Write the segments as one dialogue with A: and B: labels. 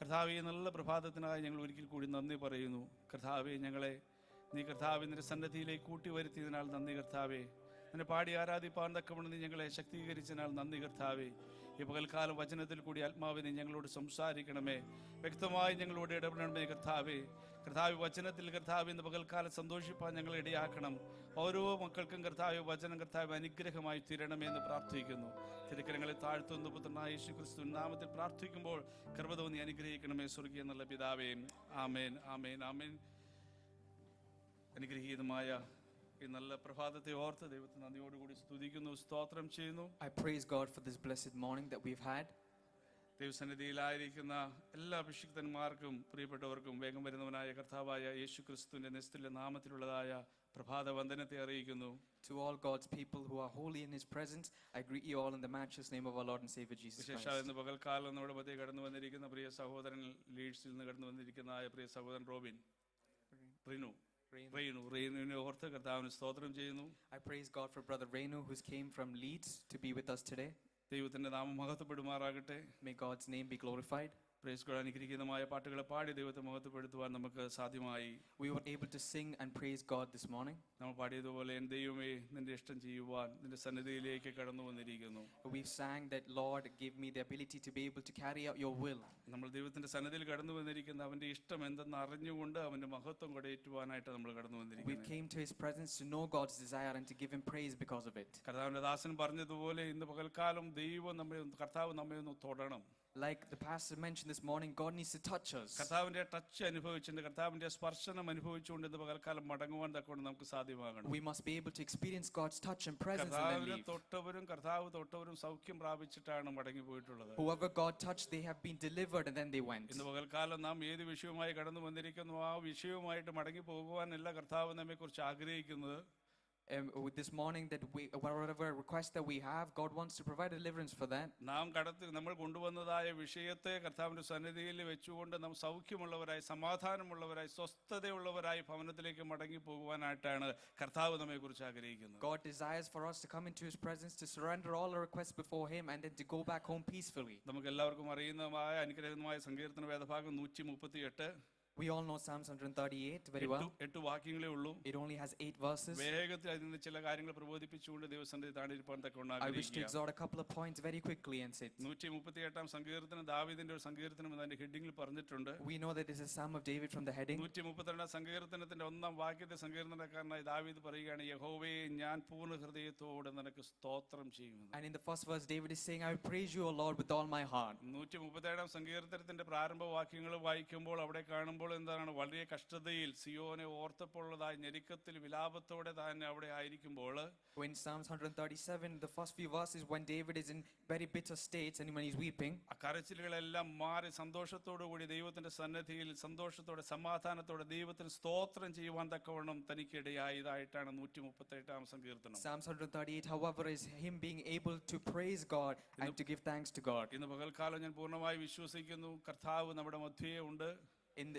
A: കർത്താവെ, നല്ല പ്രഭാതത്തിനായി ഞങ്ങൾ ഒരിക്കൽ കൂടി നന്ദി പറയുന്നു. കർത്താവെ, ഞങ്ങളെ നീ കർത്താവിൻ്റെ സന്നദ്ധിയിലേക്ക് കൂട്ടി വരുത്തിയതിനാൽ നന്ദി കർത്താവെ. നിന്നെ പാടി ആരാധിപ്പാൻ തക്കവണ്ണം നീ ഞങ്ങളെ ശക്തീകരിച്ചതിനാൽ നന്ദി കർത്താവെ. ഈ പകൽക്കാലം വചനത്തിൽ കൂടി ആത്മാവിനെ ഞങ്ങളോട് സംസാരിക്കണമേ, വ്യക്തമായി ഞങ്ങളോട് ഇടപെടണമേ കർത്താവെ. കർത്താവ് വചനത്തിൽ കർത്താവ് ഇന്ന് പകൽക്കാലം സന്തോഷിപ്പാൻ ഞങ്ങളെ ഇടയാക്കണം. ഓരോ മക്കൾക്കും കർത്താവ് വചനം കർത്താവ് അനുഗ്രഹമായി തീരണമേ എന്ന് പ്രാർത്ഥിക്കുന്നു. തിരക്കരങ്ങളെ താഴ്ത്തുന്ന പുത്രനായ യേശു ക്രിസ്തു നാമത്തിൽ പ്രാർത്ഥിക്കുമ്പോൾ കൃപ തോന്നി അനുഗ്രഹിക്കണമേ സ്വർഗീയ എന്നുള്ള പിതാവേ. ആമേൻ, ആമേൻ, ആമേൻ. അനുഗ്രഹീതമായ ഈ നല്ല പ്രഭാതത്തെ ഓർത്ത് ദൈവത്തെ നന്ദിയോടുകൂടി സ്തുതിക്കുന്നു, സ്തോത്രം ചെയ്യുന്നു.
B: I praise God for this blessed morning that we've had.
A: ദൈവസന്നിധിയിലായിരിക്കുന്ന എല്ലാ അഭിഷിക്തന്മാർക്കും പ്രിയപ്പെട്ടവർക്കും വേഗം വരുന്നവനായ കർത്താവായ യേശു ക്രിസ്തുവിന്റെ നിസ്തുല്യ നാമത്തിലുള്ളതായ പ്രഭാത വന്ദനത്തെ അറിയിക്കുന്നു.
B: To all God's people who are holy in His presence, I greet you all in the matchless name of our Lord and Savior Jesus Christ.
A: വിശേഷാൽ ഇന്ന് പകൽക്കാലം നമ്മുടെ മധ്യേ കടന്നു വന്നിരിക്കുന്ന പ്രിയ സഹോദരൻ, ലീഡ്സിൽ നിന്ന് കടന്നു വന്നിരിക്കുന്ന പ്രിയ സഹോദരൻ റീനുവിനെ ഓർത്ത് കർത്താവിന് സ്തോത്രം ചെയ്യുന്നു.
B: I praise God for brother Renu who's came from Leeds to be with us today.
A: ദൈവത്തിന്റെ നാമം മഹത്വപ്പെടുമാറാകട്ടെ.
B: May God's name be glorified.
A: Praise God. അനുഗ്രഹീതമായ പാട്ടുകളെ പാടി ദൈവത്തെ മഹത്വപ്പെടുത്തുവാൻ നമുക്ക് സാധ്യമായി.
B: We were able to sing and praise God this morning.
A: നമ്മൾ പാടിയതുപോലെ N ദൈവമേ നിന്റെ ഇഷ്ടം ചെയ്യുവാൻ നിന്റെ സന്നിധിയിലേക്ക് കടന്നു വന്നിരിക്കുന്നു.
B: We sang that Lord give me the ability to be able to carry out your will.
A: നമ്മൾ ദൈവത്തിന്റെ സന്നിധിയിൽ കടന്നു വന്നിരിക്കുന്ന അവന്റെ ഇഷ്ടം എന്തെന്ന് അറിഞ്ഞുകൊണ്ട് അവന്റെ മഹത്വം കൊടയേറ്റുവാനായിട്ട് നമ്മൾ കടന്നു വന്നിരിക്കുന്നു.
B: We came to His presence to know God's desire and to give Him praise because of it.
A: കർത്താവിന്റെ ദാസൻ പറഞ്ഞതുപോലെ ഇന്ന് പകൽക്കാലം കർത്താവ് നമ്മെ ഒന്ന് തൊടണം.
B: Like the pastor mentioned this morning, God needs to touch us.
A: കർത്താവിന്റെ ടച്ച് അനുഭവിച്ചുകൊണ്ട് കർത്താവിന്റെ സ്പർശനം അനുഭവിച്ചുകൊണ്ട് ഇന്ന് പകൽക്കാലം മടങ്ങുവാൻ തക്കൊണ്ട് നമുക്ക് സാധ്യമാകണം.
B: We must be able to experience God's touch and presence and then leave.
A: കർത്താവ് തൊട്ടവരും സൗഖ്യം പ്രാപിച്ചിട്ടാണ് മടങ്ങി പോയിട്ടുള്ളത്.
B: Whoever God touched, they have been delivered and then they went.
A: ഇന്ന് പകൽക്കാലം നാം ഏത് വിഷയവുമായി കടന്നു വന്നിരിക്കുന്നു ആ വിഷയവുമായിട്ട് മടങ്ങി പോകുവാനല്ല കർത്താവ് നമ്മെ കുറിച്ച് ആഗ്രഹിക്കുന്നത്.
B: With this morning that whatever request that we have, God wants to provide deliverance for that.
A: നമ്മൾ കൊണ്ടുവന്നതായ വിഷയത്തെ കർത്താവിന്റെ സന്നിധിയിൽ വെച്ചുകൊണ്ട് നാം സൗഖ്യമുള്ളവരായി, സമാധാനമുള്ളവരായി, സ്വസ്ഥതയുള്ളവരായി ഭവനത്തിലേക്ക് മടങ്ങി പോകുവാനായിട്ടാണ് കർത്താവ് നമ്മെ കുറിച്ച് ആഗ്രഹിക്കുന്നത്.
B: God desires for us to come into His presence, to surrender all our requests before Him and then to go back home peacefully.
A: നമുക്ക് എല്ലാവർക്കും അറിയുന്നതായ അനുഗ്രഹീതമായ സങ്കീർത്തന വേദഭാഗം 138.
B: We all know Psalms 138 very well.
A: 8 വാക്യങ്ങളേ ഉള്ളൂ.
B: It only has 8 verses.
A: വേഗത്തിൽ അതിൽ നിന്ന് ചില കാര്യങ്ങൾ പ്രബോധിപ്പിച്ചുകൊണ്ട് ദൈവസന്നിധിയിൽ താണിരിപ്പാൻ തക്കവണ്ണം
B: I wish to exhort a couple of points very quickly and sit.
A: 138 സങ്കീർത്തനം ദാവീദിന്റെ ഒരു സങ്കീർത്തനം എന്നതിന്റെ ഹെഡിംഗിൽ പറഞ്ഞിട്ടുണ്ട്.
B: We know that this is a Psalm of David from the heading.
A: 132 സങ്കീർത്തനത്തിന്റെ 1-ാം വാക്യത്തെ സങ്കീർത്തനക്കാരനായ ദാവീദ് പറയുകയാണ്, യഹോവേ ഞാൻ പൂർണ്ണ ഹൃദയത്തോടെ നിനക്ക് സ്തോത്രം ചെയ്യുമെന്ന്.
B: And in the first verse David is saying, I will praise you, O Lord, with all my heart.
A: 137 സങ്കീർത്തനത്തിന്റെ പ്രാരംഭ വാക്യങ്ങൾ വായിക്കുമ്പോൾ അവിടെ കാണുമ്പോൾ എന്താണ്, വളരെ കഷ്ടതയിൽ സിയോനെ ഓർത്തപ്പോഴുള്ളതായ ഞെരുക്കത്തിൽ വിലാപത്തോടെ തന്നെ അവിടെ ആയിരിക്കുമ്പോൾ,
B: when Psalms 137 the first few verses when David is in very bitter states and when he's weeping,
A: ആ കരച്ചിലുകളെല്ലാം മാറി സന്തോഷത്തോടു കൂടി ദൈവത്തിന്റെ സന്നിധിയിൽ സന്തോഷത്തോടെ സമാധാനത്തോടെ ദൈവത്തിന് സ്തോത്രം ചെയ്യുവാൻ തക്കവണ്ണം തനിക്കിടയായതായിട്ടാണ് 138 സങ്കീർത്തനം.
B: Psalms 138 however is him being able to praise God and to give thanks to God.
A: ഇന്ന് പകൽക്കാലം ഞാൻ പൂർണ്ണമായി വിശ്വസിക്കുന്നു കർത്താവ് നമ്മുടെ മധ്യേ ഉണ്ട്.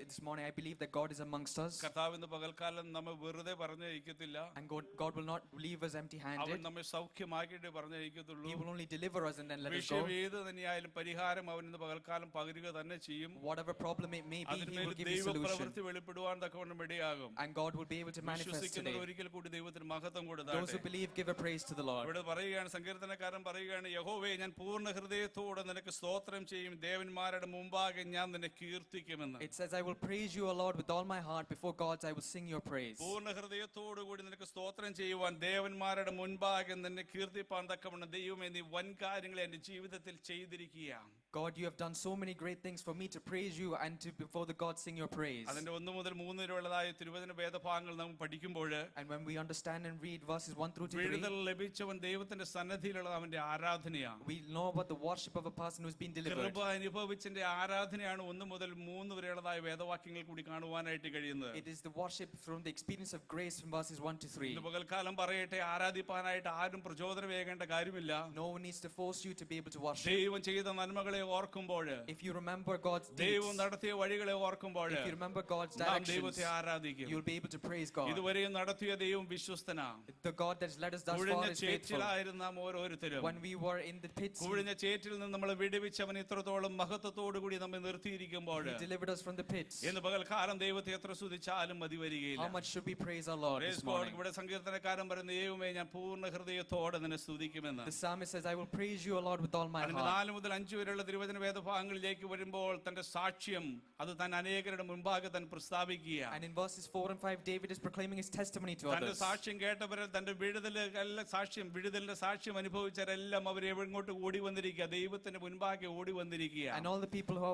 B: This morning I believe that God is amongst us.
A: കർത്താവ് ഇന്ന് പകൽക്കാലം നമ്മെ വെറുതെ പറഞ്ഞയക്കത്തില്ല.
B: And God will not leave us empty handed.
A: അവൻ നമ്മെ സൗഖ്യമാക്കിയിട്ട് പറഞ്ഞയക്കത്തുള്ളൂ.
B: He will only deliver us and then let us go.
A: വിഷയം ഏത് തന്നെയായാലും പരിഹാരം അവൻ ഇന്ന് പകൽക്കാലം പകരുക തന്നെ ചെയ്യും.
B: Whatever problem it may be, He will give you solution.
A: ദൈവപ്രവൃത്തി വെളിപ്പെടുവാൻ തക്കവണ്ണം ഇടയാകും.
B: And God will be able to manifest today.
A: ഒരിക്കൽ കൂടി ദൈവത്തിന് മഹത്വം കൊടുത്താട്ടെ.
B: Those who believe give a praise to the Lord.
A: ഇവിടെ പറയുകയാണ്, സങ്കീർത്തനക്കാരൻ പറയുകയാണ്, യഹോവേ ഞാൻ പൂർണ്ണ ഹൃദയത്തോടെ നിനക്ക് സ്തോത്രം ചെയ്യും, ദേവന്മാരുടെ മുമ്പാകെ ഞാൻ നിന്നെ കീർത്തിക്കുമെന്ന്.
B: It says I will praise you, O Lord, with all my heart. Before God I will sing your praise.
A: പൂർണ്ണ ഹൃദയത്തോടു കൂടി നിനക്ക് സ്തോത്രം ചെയ്യുവാൻ ദേവന്മാരുടെ മുൻപാകെ നിന്നെ കീർത്തിപ്പാൻ തക്കവണ്ണം ദൈവമേ നീ വൻ കാര്യങ്ങളെ എൻ്റെ ജീവിതത്തിൽ ചെയ്തിരിക്കുകയാണ്.
B: God, you have done so many great things for me to praise you and to before the God sing your praise.
A: അതിന്റെ 1 മുതൽ 3 വരെയുള്ളതായ തിരുവചന വേദഭാഗങ്ങൾ നാം പഠിക്കുമ്പോൾ,
B: and when we understand and read verses 1 through 3,
A: വിടുതൽ ലഭിച്ചവൻ ദൈവത്തിന്റെ സന്നിധിയിലുള്ള അവന്റെ ആരാധനയാണ്.
B: we know about the worship of a person who has been delivered.
A: കൃപ അനുഭവിച്ചതിന്റെ ആരാധനയാണ് 1 മുതൽ 3 വരെയുള്ളതായ വേദവാക്യങ്ങൾ കൂടി കാണുവാനായിട്ട് കഴിയുന്നത്.
B: It is the worship from the experience of grace from verses 1 to 3.
A: ഇന്ന് പകൽക്കാലം പറയട്ടെ, ആരാധിപ്പാനായിട്ട് ആരും പ്രചോദനമേകേണ്ട കാര്യമില്ല.
B: No one needs to force you to be able to worship.
A: ദൈവം ചെയ്ത നന്മകളെ ഓർക്കുമ്പോൾ,
B: if you remember God's deeds,
A: ദൈവം നടത്തിയ വഴികളെ ഓർക്കുമ്പോൾ,
B: if you remember God's
A: നാം
B: directions,
A: ദൈവത്തെ ആരാധിക്കും.
B: you'll be able to praise God.
A: ഇതുവരെയും നടത്തിയ ദൈവം വിശ്വസ്തനാണ്.
B: The God that's led us thus far
A: കുഴിഞ്ഞ
B: is faithful.
A: ചേറ്റിലായിരുന്ന നാം ഓരോരുത്തരും
B: When we were in the pits,
A: കുഴിഞ്ഞ ചേറ്റിൽ നിന്ന് നമ്മളെ വിടുവിച്ചവൻ ഇത്രത്തോളം മഹത്വത്തോടു കൂടി നമ്മെ നിർത്തിയിരിക്കുമ്പോൾ,
B: He delivered us from the pits.
A: ഇന്ന് പകൽക്കാലം ദൈവത്തെ എത്ര സ്തുതിച്ചാലും മതി വരികയില്ല.
B: How much should we praise our Lord
A: Praise
B: this
A: God.
B: morning?
A: ഇവിടെ സങ്കീർത്തനക്കാരൻ പറയുന്ന ദൈവമേ ഞാൻ പൂർണ്ണ ഹൃദയത്തോടെ നിന്നെ സ്തുതിക്കുമെന്ന്.
B: The psalmist says, I will praise you, O Lord, with all my
A: അതിന്റെ
B: heart.
A: 4 മുതൽ 5 വരെയുള്ള തിരുവചന വേദഭാഗങ്ങളിലേക്ക് വരുമ്പോൾ തന്റെ സാക്ഷ്യം അത് താൻ അനേകരുടെ മുൻപാകെ താൻ പ്രസ്താവിക്കുക.
B: And in verses 4 and 5, David is proclaiming his testimony to
A: തന്റെ
B: others.
A: സാക്ഷ്യം കേട്ടവരെ തന്റെ വിടുതലിന്റെ സാക്ഷ്യം അനുഭവിച്ചവരെല്ലാം അവരെ എങ്ങോട്ട് ഓടി വന്നിരിക്കുക, ദൈവത്തിന്റെ മുൻപാകെ ഓടി വന്നിരിക്കുക.
B: And all the people who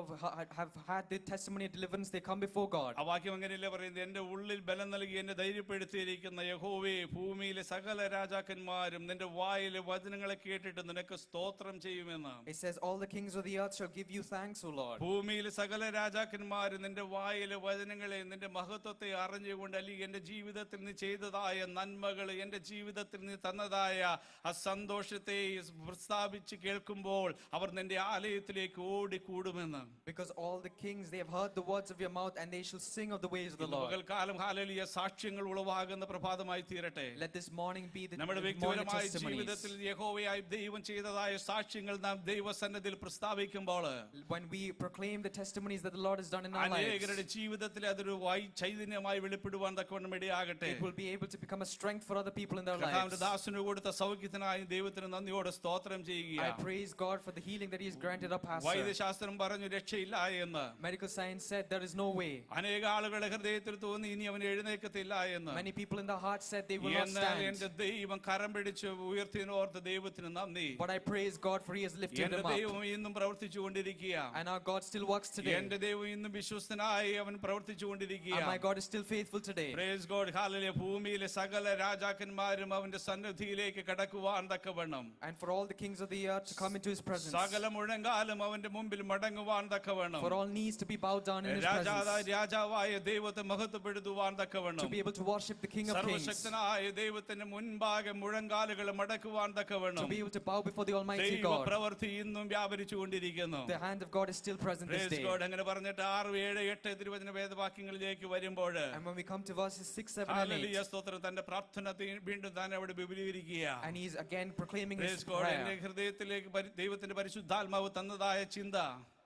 B: have had the testimony of deliverance, they come before God.
A: ആ വാക്യം അങ്ങനെയല്ലേ പറയുന്നത്, എന്റെ ഉള്ളിൽ ബലം നൽകി എന്നെ ധൈര്യപ്പെടുത്തിയിരിക്കുന്ന യഹോവേ, ഭൂമിയിലെ സകല രാജാക്കന്മാരും നിന്റെ വായിലെ വചനങ്ങളെ കേട്ടിട്ട് നിനക്ക് സ്തോത്രം ചെയ്യുമെന്ന്.
B: It says, all the kings of the earth shall give you thanks, O Lord.
A: ഭൂമിയിലെ സകല രാജാക്കന്മാരും നിന്റെ വായിലെ വചനങ്ങളെ, നിന്റെ മഹത്വത്തെ അറിഞ്ഞുകൊണ്ട്, അല്ലെങ്കിൽ എന്റെ ജീവിതത്തിൽ നീ ചെയ്തതായ നന്മകൾ, എന്റെ ജീവിതത്തിൽ നീ തന്നതായ ആ സന്തോഷത്തെ പ്രസ്താവിച്ച് കേൾക്കുമ്പോൾ അവർ നിന്റെ ആലയത്തിലേക്ക് ഓടിക്കൂടുമെന്ന്.
B: Because all the kings, they have heard the words of your mouth, and they shall sing of the ways of the Lord.
A: പകൽക്കാലം ഹല്ലേലൂയ സാക്ഷ്യങ്ങൾ ഉളവാകുന്ന പ്രഭാതമായി തീരട്ടെ.
B: Let this morning be the
A: നമ്മുടെ
B: morning
A: വ്യക്തിപരമായ
B: testimonies.
A: ജീവിതത്തിൽ യഹോവയായി ദൈവം ചെയ്തതായ സാക്ഷ്യങ്ങൾ നാം ദൈവസന്നിധിയിൽ പ്രസ്താവിക്കുമ്പോൾ,
B: When we proclaim the testimonies that the Lord has done in our lives,
A: അനേകരുടെ ജീവിതത്തിൽ അതൊരു ചൈതന്യമായി വെളിപ്പെടുവാൻ തക്കവണ്ണം ഇടയാകട്ടെ.
B: it will be able to become a strength for other people in their
A: കർത്താവിന്റെ
B: lives.
A: ദാസന് കൊടുത്ത സൗഖ്യത്തിനായി ദൈവത്തിന് നന്ദിയോടെ സ്തോത്രം
B: I
A: ചെയ്യുക.
B: praise God for the healing that He has granted our pastor.
A: വൈദ്യശാസ്ത്രം പറഞ്ഞു രക്ഷയില്ല എന്ന്.
B: Medical science said there is no way.
A: അനേക ആളുകളുടെ ഹൃദയത്തിൽ തോന്നി ഇനി അവൻ എഴുന്നേൽക്കത്തില്ല എന്ന്.
B: Many people in the heart said they will not
A: എന്നാൽ
B: stand.
A: എന്റെ ദൈവം കരം പിടിച്ച് ഉയർത്തിനോർത്ത് ദൈവത്തിന് നന്ദി.
B: But I praise God for He has lifted
A: എന്റെ
B: him up.
A: ദൈവം ഇന്നും പ്രവർത്തിച്ചുകൊണ്ടിരിക്കുക.
B: And our God still works today.
A: എന്റെ ദൈവം ഇന്നും വിശ്വസ്തനായി അവൻ പ്രവർത്തിച്ചുകൊണ്ടിരിക്കുക.
B: And my God is still faithful today.
A: Praise God. Hallelujah. ഭൂമിയിലെ സകല രാജാക്കന്മാരും അവന്റെ സന്നിധിയിലേക്ക് കടക്കുവാൻ തക്കവണ്ണം,
B: And for all the kings of the earth to come into His presence.
A: സകല മുഴങ്കാലും അവന്റെ മുമ്പിൽ മടങ്ങുവാൻ തക്കവണ്ണം,
B: For all knees to be bowed down in His presence.
A: രാജാവായ ദൈവത്തെ മഹത്വപ്പെടുത്തുവാൻ തക്കവണ്ണം,
B: To be able to worship the King of Kings.
A: സർവശക്തനായ ദൈവത്തിന്റെ മുൻപാകെ മുഴങ്കാലുകൾ മടക്കുവാൻ
B: To
A: തക്കവണ്ണം
B: be able to bow before the Almighty
A: ദൈവ
B: God.
A: പ്രവൃത്തി ഇന്നും വ്യാപരിച്ചുകൊണ്ടിരിക്കുന്നു.
B: The hand of God is still present this
A: Praise
B: day.
A: God. അങ്ങനെ പറഞ്ഞിട്ട് 6, 7, 8 തിരുവചന വേദവാക്യങ്ങളിലേക്ക് വരുമ്പോൾ,
B: And when we come to verses 6, 7, and 8,
A: hallelujah സ്തോത്രം, തന്റെ പ്രാർത്ഥന വീണ്ടും താൻ അവിടെ വിപുലീകരിക്കുക.
B: and He is again proclaiming His
A: Praise God. എന്റെ
B: prayer.
A: ഹൃദയത്തിലേക്ക് ദൈവത്തിന്റെ പരിശുദ്ധാത്മാവ് തന്നതായ ചിന്ത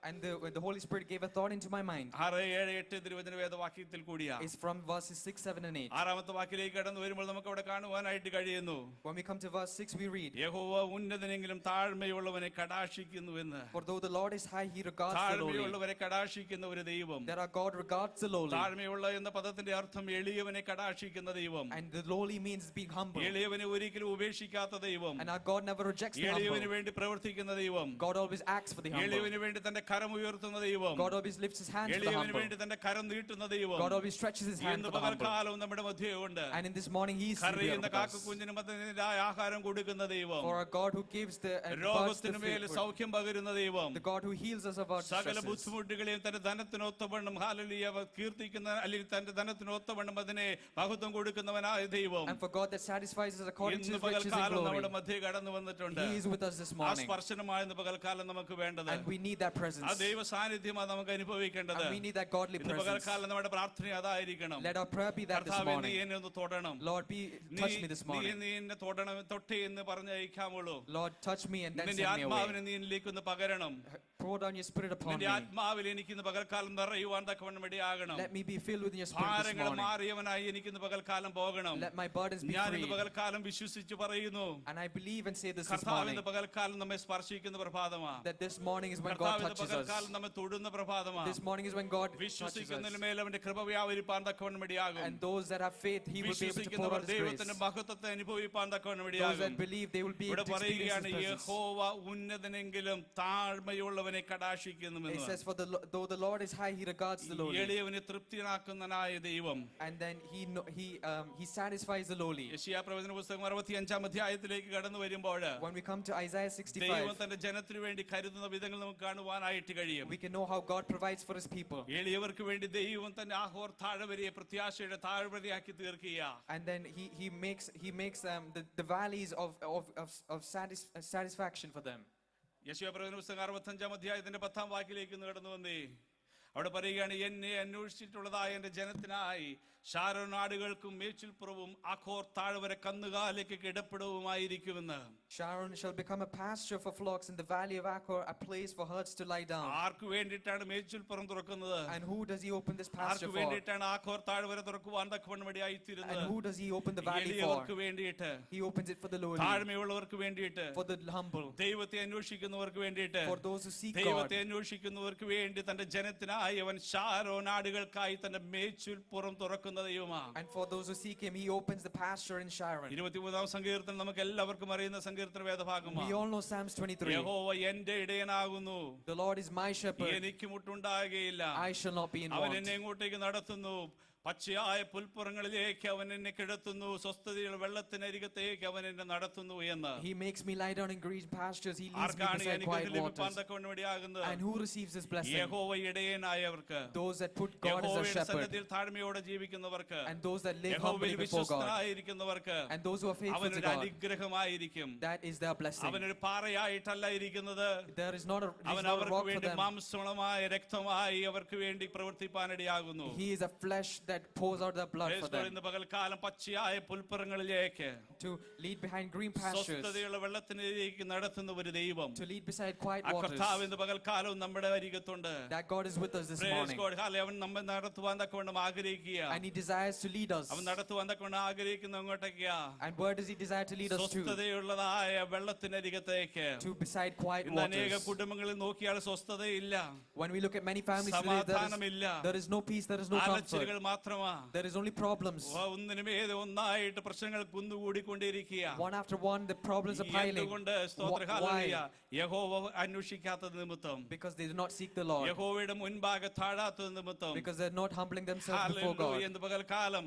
B: And the Holy Spirit gave a thought into my mind.
A: 6, 7, 8 തിരുവചന വേദവാക്യത്തിൽ കൂടിയാ.
B: It's from verses 6, 7, and 8.
A: 6-ാമത്തെ വാക്യത്തിലേക്ക് കടന്നു വരുമ്പോൾ നമുക്ക് അവിടെ കാണുവാനായിട്ട് കഴിയുന്നു,
B: When we come to verse 6, we read,
A: യഹോവ ഉന്നതനെങ്കിലും താഴ്മയുള്ളവനെ കടാക്ഷിക്കുന്നുവെന്ന്.
B: For though the Lord is high, He regards the lowly.
A: താഴ്മയുള്ളവരെ കടാക്ഷിക്കുന്ന ഒരു ദൈവം.
B: That our God regards the lowly.
A: താഴ്മയുള്ള എന്ന പദത്തിന്റെ അർത്ഥം എളിയവനെ കടാക്ഷിക്കുന്ന ദൈവം.
B: And the lowly means being humble.
A: എളിയവനെ ഒരിക്കലും ഉപേക്ഷിക്കാത്ത ദൈവം.
B: And our God never rejects the
A: എളിയവന്
B: humble.
A: വേണ്ടി പ്രവർത്തിക്കുന്ന ദൈവം.
B: God always acts for the humble.
A: എളിയവന് വേണ്ടി തന്റെ കരം ഉയർത്തുന്ന ദൈവം.
B: God always lifts His hand for the
A: എളിയവന്
B: humble.
A: വേണ്ടി തന്റെ കരം നീട്ടുന്ന ദൈവം.
B: God always stretches His hand
A: ഇന്ന്
B: for the humble.
A: പകൽക്കാലവും നമ്മുടെ മധ്യയുണ്ട്.
B: And in this morning He is here
A: കരയുന്ന
B: with us.
A: കാക്കക്കുഞ്ഞിനും അതിൻ്റെതായ ആഹാരം കൊടുക്കുന്ന ദൈവം.
B: For our God who gives the birds the
A: രോഗത്തിനു മേൽ
B: food.
A: സൗഖ്യം പകരുന്ന ദൈവം.
B: The God who heals us of our
A: സകല
B: distresses.
A: ബുദ്ധിമുട്ടുകളെയും തന്റെ ധനത്തിനൊത്തവണ്ണം ഹല്ലേലൂയ കീർത്തിക്കുന്ന, അല്ലെങ്കിൽ തന്റെ ധനത്തിനൊത്തവണ്ണം അതിനെ മഹത്വം കൊടുക്കുന്നവനായ ദൈവം.
B: And for God that satisfies us according to
A: ഇന്ന്
B: His riches and
A: പകൽക്കാലം
B: glory.
A: നമ്മുടെ മധ്യേ കടന്നു വന്നിട്ടുണ്ട്.
B: He is with us this
A: ആ
B: morning.
A: സ്പർശനമായ ഇന്ന് പകൽക്കാലം നമുക്ക് വേണ്ടത്.
B: And we need that presence.
A: ആ ദൈവ സാന്നിധ്യമാണ് നമുക്ക് അനുഭവിക്കേണ്ടത്.
B: And we need that godly
A: ഇന്ന്
B: presence.
A: പകൽക്കാലം നമ്മുടെ പ്രാർത്ഥന അതായിരിക്കണം.
B: Let our prayer be that this
A: കർത്താവേ, നീ
B: morning.
A: എന്നെ ഒന്ന് തൊടണം.
B: Lord, touch me this morning.
A: നീ എന്നെ തൊടണം, തൊട്ടേ എന്ന് പറഞ്ഞയക്കാമുള്ളൂ.
B: Lord, touch me and then
A: നിന്റെ
B: send me away.
A: ആത്മാവിനെ നീ എന്നിലേക്ക് ഒന്ന് പകരണം.
B: Pour down your Spirit upon
A: നിന്റെ
B: me.
A: ആത്മാവിൽ എനിക്കിന്ന് പകൽക്കാലം നിറയുവാൻ തക്കവണ്ണം ഇടയാകണം.
B: Let me be filled with your Spirit this
A: ഭാരങ്ങൾ
B: morning.
A: മാറിയവനായി എനിക്കിന്ന് പകൽക്കാലം പോകണം.
B: Let my burdens be
A: ഞാൻ
B: free.
A: ഇന്ന് പകൽക്കാലം വിശ്വസിച്ച് പറയുന്നു,
B: And I believe and say this
A: കർത്താവ്
B: morning,
A: ഇന്ന് പകൽക്കാലം നമ്മെ സ്പർശിക്കുന്ന പ്രഭാതമാണ്.
B: that this morning is when God
A: കർത്താവ് ഇന്ന്
B: touches us.
A: പകൽക്കാലം നമ്മെ തൊടുന്ന പ്രഭാതമാണ്.
B: This morning is when God touches us.
A: വിശ്വസിക്കുന്നതിന് മേൽ അവന്റെ കൃപ വ്യാപരിപ്പാൻ തക്കവണ്ണം ഇടയാകും.
B: And those that have faith, He will be able to pour
A: വിശ്വസിക്കുന്നവർ
B: out His grace.
A: ദൈവത്തിന്റെ മഹത്വത്തെ അനുഭവിപ്പാൻ തക്കവണ്ണം
B: Those
A: ഇടയാകും.
B: that believe, they will be
A: ഇവിടെ
B: able to experience
A: പറയുകയാണ്,
B: His presence.
A: യഹോവ ഉന്നതനെങ്കിലും താഴ്മയുള്ളവനെ കടാക്ഷിക്കുന്നുവെന്ന്.
B: It says, though the Lord is high, He regards the lowly.
A: എളിയവനെ തൃപ്തിയാക്കുന്നനായ ദൈവം.
B: And then He satisfies the lowly.
A: യെശയ്യാ പ്രവചന പുസ്തകം 65-ാം അധ്യായത്തിലേക്ക് കടന്നു വരുമ്പോൾ
B: When we come to Isaiah 65,
A: ദൈവം തന്റെ ജനത്തിനു വേണ്ടി കരുതുന്ന വിധങ്ങൾ നമുക്ക് കാണുവാനായിട്ട് കഴിയും.
B: we can know how God provides for His people.
A: എളിയവർക്ക് വേണ്ടി ദൈവം തന്റെ ആഹോർ താഴ്വരയെ പ്രത്യാശയുടെ താഴ്വരയാക്കി തീർക്കുക.
B: And then He makes the valleys of satisfaction for them.
A: യെശയ്യാപ്രവചന പുസ്തകം 65 അധ്യായത്തിന്റെ 10 വാക്യത്തിലേക്ക് കടന്നു വന്നേ. അവിടെ പറയുകയാണ്, എന്നെ അന്വേഷിച്ചിട്ടുള്ളതായ എന്റെ ജനത്തിനായി ഷാരോൻ നാടുകൾക്കും മേച്ചിൽപ്പുറവും അഖോർ താഴ്വര കന്നുകാലിക്ക് കിടപ്പിടവുമായിരിക്കുമെന്ന്.
B: Sharon shall become a pasture for flocks in the valley of Achor, a place for herds to lie down.
A: ആർക്ക് വേണ്ടിയിട്ടാണ് മേച്ചിൽപ്പുറം തുറക്കുന്നത്?
B: And who does he open this pasture
A: arc
B: for?
A: വേണ്ടിയിട്ടാണ് ആഖോർ താഴ്വര തുറക്കുവാൻ തക്കവണ്ണമടിയായിത്തീരുന്നത്?
B: And who does he open the valley for?
A: എളിയവർക്ക് വേണ്ടിയിട്ട്,
B: He opens it for the lowly,
A: താഴ്മയുള്ളവർക്ക് വേണ്ടിയിട്ട്,
B: for the humble,
A: ദൈവത്തെ അന്വേഷിക്കുന്നവർക്ക് വേണ്ടിയിട്ട്,
B: for those who seek God.
A: ദൈവത്തെ അന്വേഷിക്കുന്നവർക്ക് വേണ്ടി തന്റെ ജനത്തിനായി അവൻ ഷാരോൻ നാടുകൾക്കായി തന്റെ മേച്ചിൽപ്പുറം തുറക്കുന്ന ദൈവമാണ്.
B: And for those who seek him, he opens the pasture in Sharon.
A: 23-ാം സങ്കീർത്തനം നമുക്ക് എല്ലാവർക്കും അറിയുന്ന സങ്കീർത്തന വേദഭാഗമാണ്.
B: We all know Psalms 23.
A: യഹോവ എന്റെ ഇടയനാകുന്നു,
B: The Lord is my shepherd,
A: എനിക്ക് മുട്ടുണ്ടാകുകയില്ല.
B: I shall not be in
A: അവൻ
B: want.
A: എന്നെ എങ്ങോട്ടേക്ക് നടത്തുന്നു? പച്ചയായ പുൽപ്പുറങ്ങളിലേക്ക് അവൻ എന്നെ കിടത്തുന്നു, സ്വസ്ഥതയുള്ള വെള്ളത്തിനരികത്തേക്ക് അവൻ എന്നെ നടത്തുന്നു എന്ന്.
B: He makes me lie down in green pastures, he leads me
A: ആർക്കാണ്
B: beside
A: എനിക്ക്
B: quiet
A: ലഭിപ്പാൻ
B: waters.
A: തക്കവണ്ണമടിയാകുന്നത്?
B: And who receives this blessing?
A: യഹോവ ഇടയനായവർക്ക്,
B: Those that put God as their
A: യഹോവയുടെ
B: shepherd,
A: സന്നിധിയിൽ താഴ്മയോടെ ജീവിക്കുന്നവർക്ക്,
B: and those that live
A: യഹോവയിൽ
B: humbly before God,
A: വിശ്വസ്തനായിരിക്കുന്നവർക്ക്
B: and those who are faithful to
A: അവനൊരു
B: God.
A: അനുഗ്രഹമായിരിക്കും.
B: That is their blessing.
A: അവനൊരു പാറയായിട്ടല്ല ഇരിക്കുന്നത്,
B: There is not a, there
A: അവൻ
B: is not a
A: അവർക്ക്
B: rock for
A: വേണ്ടി
B: them.
A: മാംസളമായ രക്തമായി അവർക്ക് വേണ്ടി പ്രവർത്തിപ്പാനിടയാകുന്നു.
B: He is a flesh that pours out the blood for them.
A: ഇന്ന് പകൽക്കാലം പച്ചയായ പുൽപ്പുറങ്ങളിലേക്ക്,
B: To lead behind green pastures,
A: സ്വസ്ഥതയുള്ള വെള്ളത്തിലേക്ക് നടത്തുന്ന ഒരു ദൈവം,
B: to lead beside quiet
A: ആ
B: waters.
A: കർത്താവ് ഇന്ന് പകൽക്കാലം നമ്മുടെ അരികത്തുണ്ട്.
B: That God is with us this
A: Praise
B: morning.
A: God. Hallelujah. അവൻ നമ്മെ നടത്തുവാൻ തക്കവണ്ണം ആഗ്രഹിക്കുക.
B: And he desires to lead us.
A: അവൻ നടത്തുവാൻ തക്കവണ്ണം ആഗ്രഹിക്കുന്ന അങ്ങോട്ടേക്കാ,
B: And where does he desire to lead us to?
A: സ്വസ്ഥതയുള്ളതായ വെള്ളത്തിനരികത്തേക്ക്.
B: To beside quiet
A: ഇന്ന് അനേക
B: waters.
A: കുടുംബങ്ങളിൽ നോക്കിയാൽ സ്വസ്ഥതയില്ല,
B: When we look at many families today,
A: സമാധാനമില്ല,
B: there is no peace, there is no comfort.
A: അലച്ചിലുകൾ മാത്രമാ.
B: There is only problems.
A: ഒന്നിനും ഏത് ഒന്നായിട്ട് പ്രശ്നങ്ങൾ കുന്നുകൂടിക്കൊണ്ടിരിക്കുക.
B: One after one, the problems are piling.
A: എന്തുകൊണ്ട്? സ്തോത്രം. ഹല്ലേലൂയ. യഹോവ അന്വേഷിക്കാത്തത് നിമിത്തം,
B: Because they do not seek the Lord.
A: യഹോവയുടെ മുൻപാകെ താഴാത്തത് നിമിത്തം.
B: Because they're not humbling themselves before
A: hallelujah.
B: God.
A: എന്ന് പകൽക്കാലം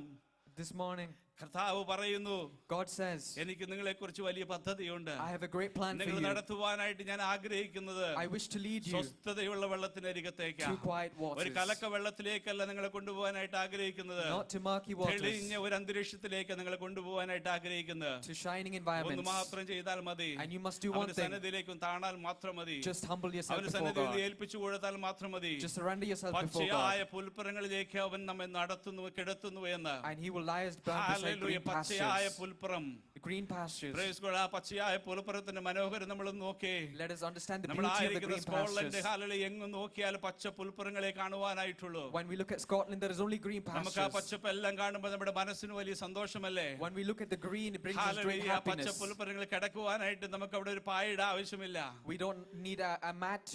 B: This morning,
A: കർത്താവ് പറയുന്നു,
B: God says,
A: എനിക്ക് നിങ്ങളെ കുറിച്ച് വലിയ പദ്ധതിയുണ്ട്.
B: I have a great plan for
A: നിങ്ങൾ
B: you.
A: നടത്തുവാനായിട്ട് ഞാൻ ആഗ്രഹിക്കുന്നത്
B: I wish to lead you
A: സ്വസ്ഥതയുള്ള വെള്ളത്തിനരികത്തേക്കാ.
B: to quiet
A: ഒരു
B: waters.
A: കലക്ക വെള്ളത്തിലേക്കല്ല നിങ്ങളെ കൊണ്ടുപോകാനായിട്ട് ആഗ്രഹിക്കുന്നത്,
B: Not to murky waters.
A: തെളിഞ്ഞ ഒരു അന്തരീക്ഷത്തിലേക്ക് നിങ്ങളെ കൊണ്ടുപോകാനായിട്ട് ആഗ്രഹിക്കുന്നത്.
B: To shining
A: ഒന്ന്
B: environments.
A: മാത്രം ചെയ്താൽ മതി,
B: And you must do one
A: അവന്റെ
B: thing.
A: സന്നിധിയിലേക്കും താണാൽ മാത്രം മതി,
B: Just humble yourself
A: അവന്റെ
B: before
A: സന്നിധിയിൽ
B: God.
A: ഏൽപ്പിച്ചു കൊടുത്താൽ മാത്രം മതി.
B: Just surrender yourself before
A: പച്ചയായ
B: God.
A: പുൽപ്പുറങ്ങളിലേക്ക് അവൻ നമ്മെ നടത്തുന്നു, കിടത്തുന്നു എന്ന്.
B: And he will lie us down beside
A: hallelujah.
B: green
A: പച്ചയായ
B: pastures.
A: പുൽപ്പുറം.
B: Green pastures.
A: Praise God. ആ പച്ചയായ പുൽപ്പുറത്തിന്റെ മനോഹരം നമ്മൾ നോക്കേ.
B: Let us understand the
A: നമ്മൾ
B: beauty of the
A: ആയിരിക്കുന്ന
B: green
A: സ്കോട്ട്ലൻഡ്,
B: pastures.
A: ഹല്ലേലൂയ, എങ്ങും നോക്കിയാൽ പച്ച പുൽപ്പുറങ്ങളെ കാണുവാനായിട്ടുള്ളൂ.
B: When we look at Scotland, there is only green
A: നമുക്ക് ആ
B: pastures.
A: പച്ചപ്പെല്ലാം കാണുമ്പോൾ നമ്മുടെ മനസ്സിന് വലിയ സന്തോഷമല്ലേ?
B: When we look at the green, it brings us great
A: hallelujah. പച്ച
B: happiness.
A: പുൽപ്പുറങ്ങളിൽ കിടക്കുവാനായിട്ട് നമുക്ക് അവിടെ ഒരു പായയുടെ ആവശ്യമില്ല.
B: We don't need a mat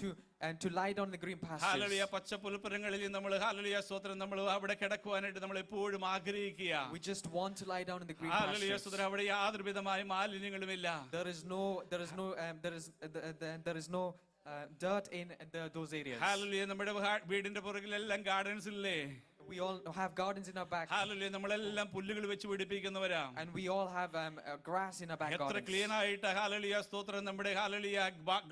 B: to lie down in the green
A: hallelujah.
B: pastures.
A: പച്ച പുൽപ്പുറങ്ങളിൽ നമ്മൾ, ഹല്ലേലൂയ, സ്തോത്രം, നമ്മൾ അവിടെ കിടക്കുവാനായിട്ട് നമ്മൾ എപ്പോഴും ആഗ്രഹിക്കുക.
B: We just want to lie down in the green
A: hallelujah,
B: pastures.
A: സ്തോത്രം. അവിടെ യാതൊരു വിധമായ മാലിന്യങ്ങളുമില്ല.
B: There is no dirt in those areas.
A: Hallelujah. നമ്മുടെ വീടിന്റെ പുറകിലെല്ലാം ഗാർഡൻസ് ഇല്ലേ?
B: We all have gardens in our back,
A: hallelujah. നമ്മളെല്ലാം പുല്ലുകൾ വെച്ച് പിടിപ്പിക്കുന്നവരാ.
B: and we all have grass in our back
A: എത്ര
B: gardens.
A: ക്ലീൻ ആയിട്ട്, ഹല്ലേലൂയ, സ്തോത്രം, നമ്മുടെ, ഹല്ലേലൂയ,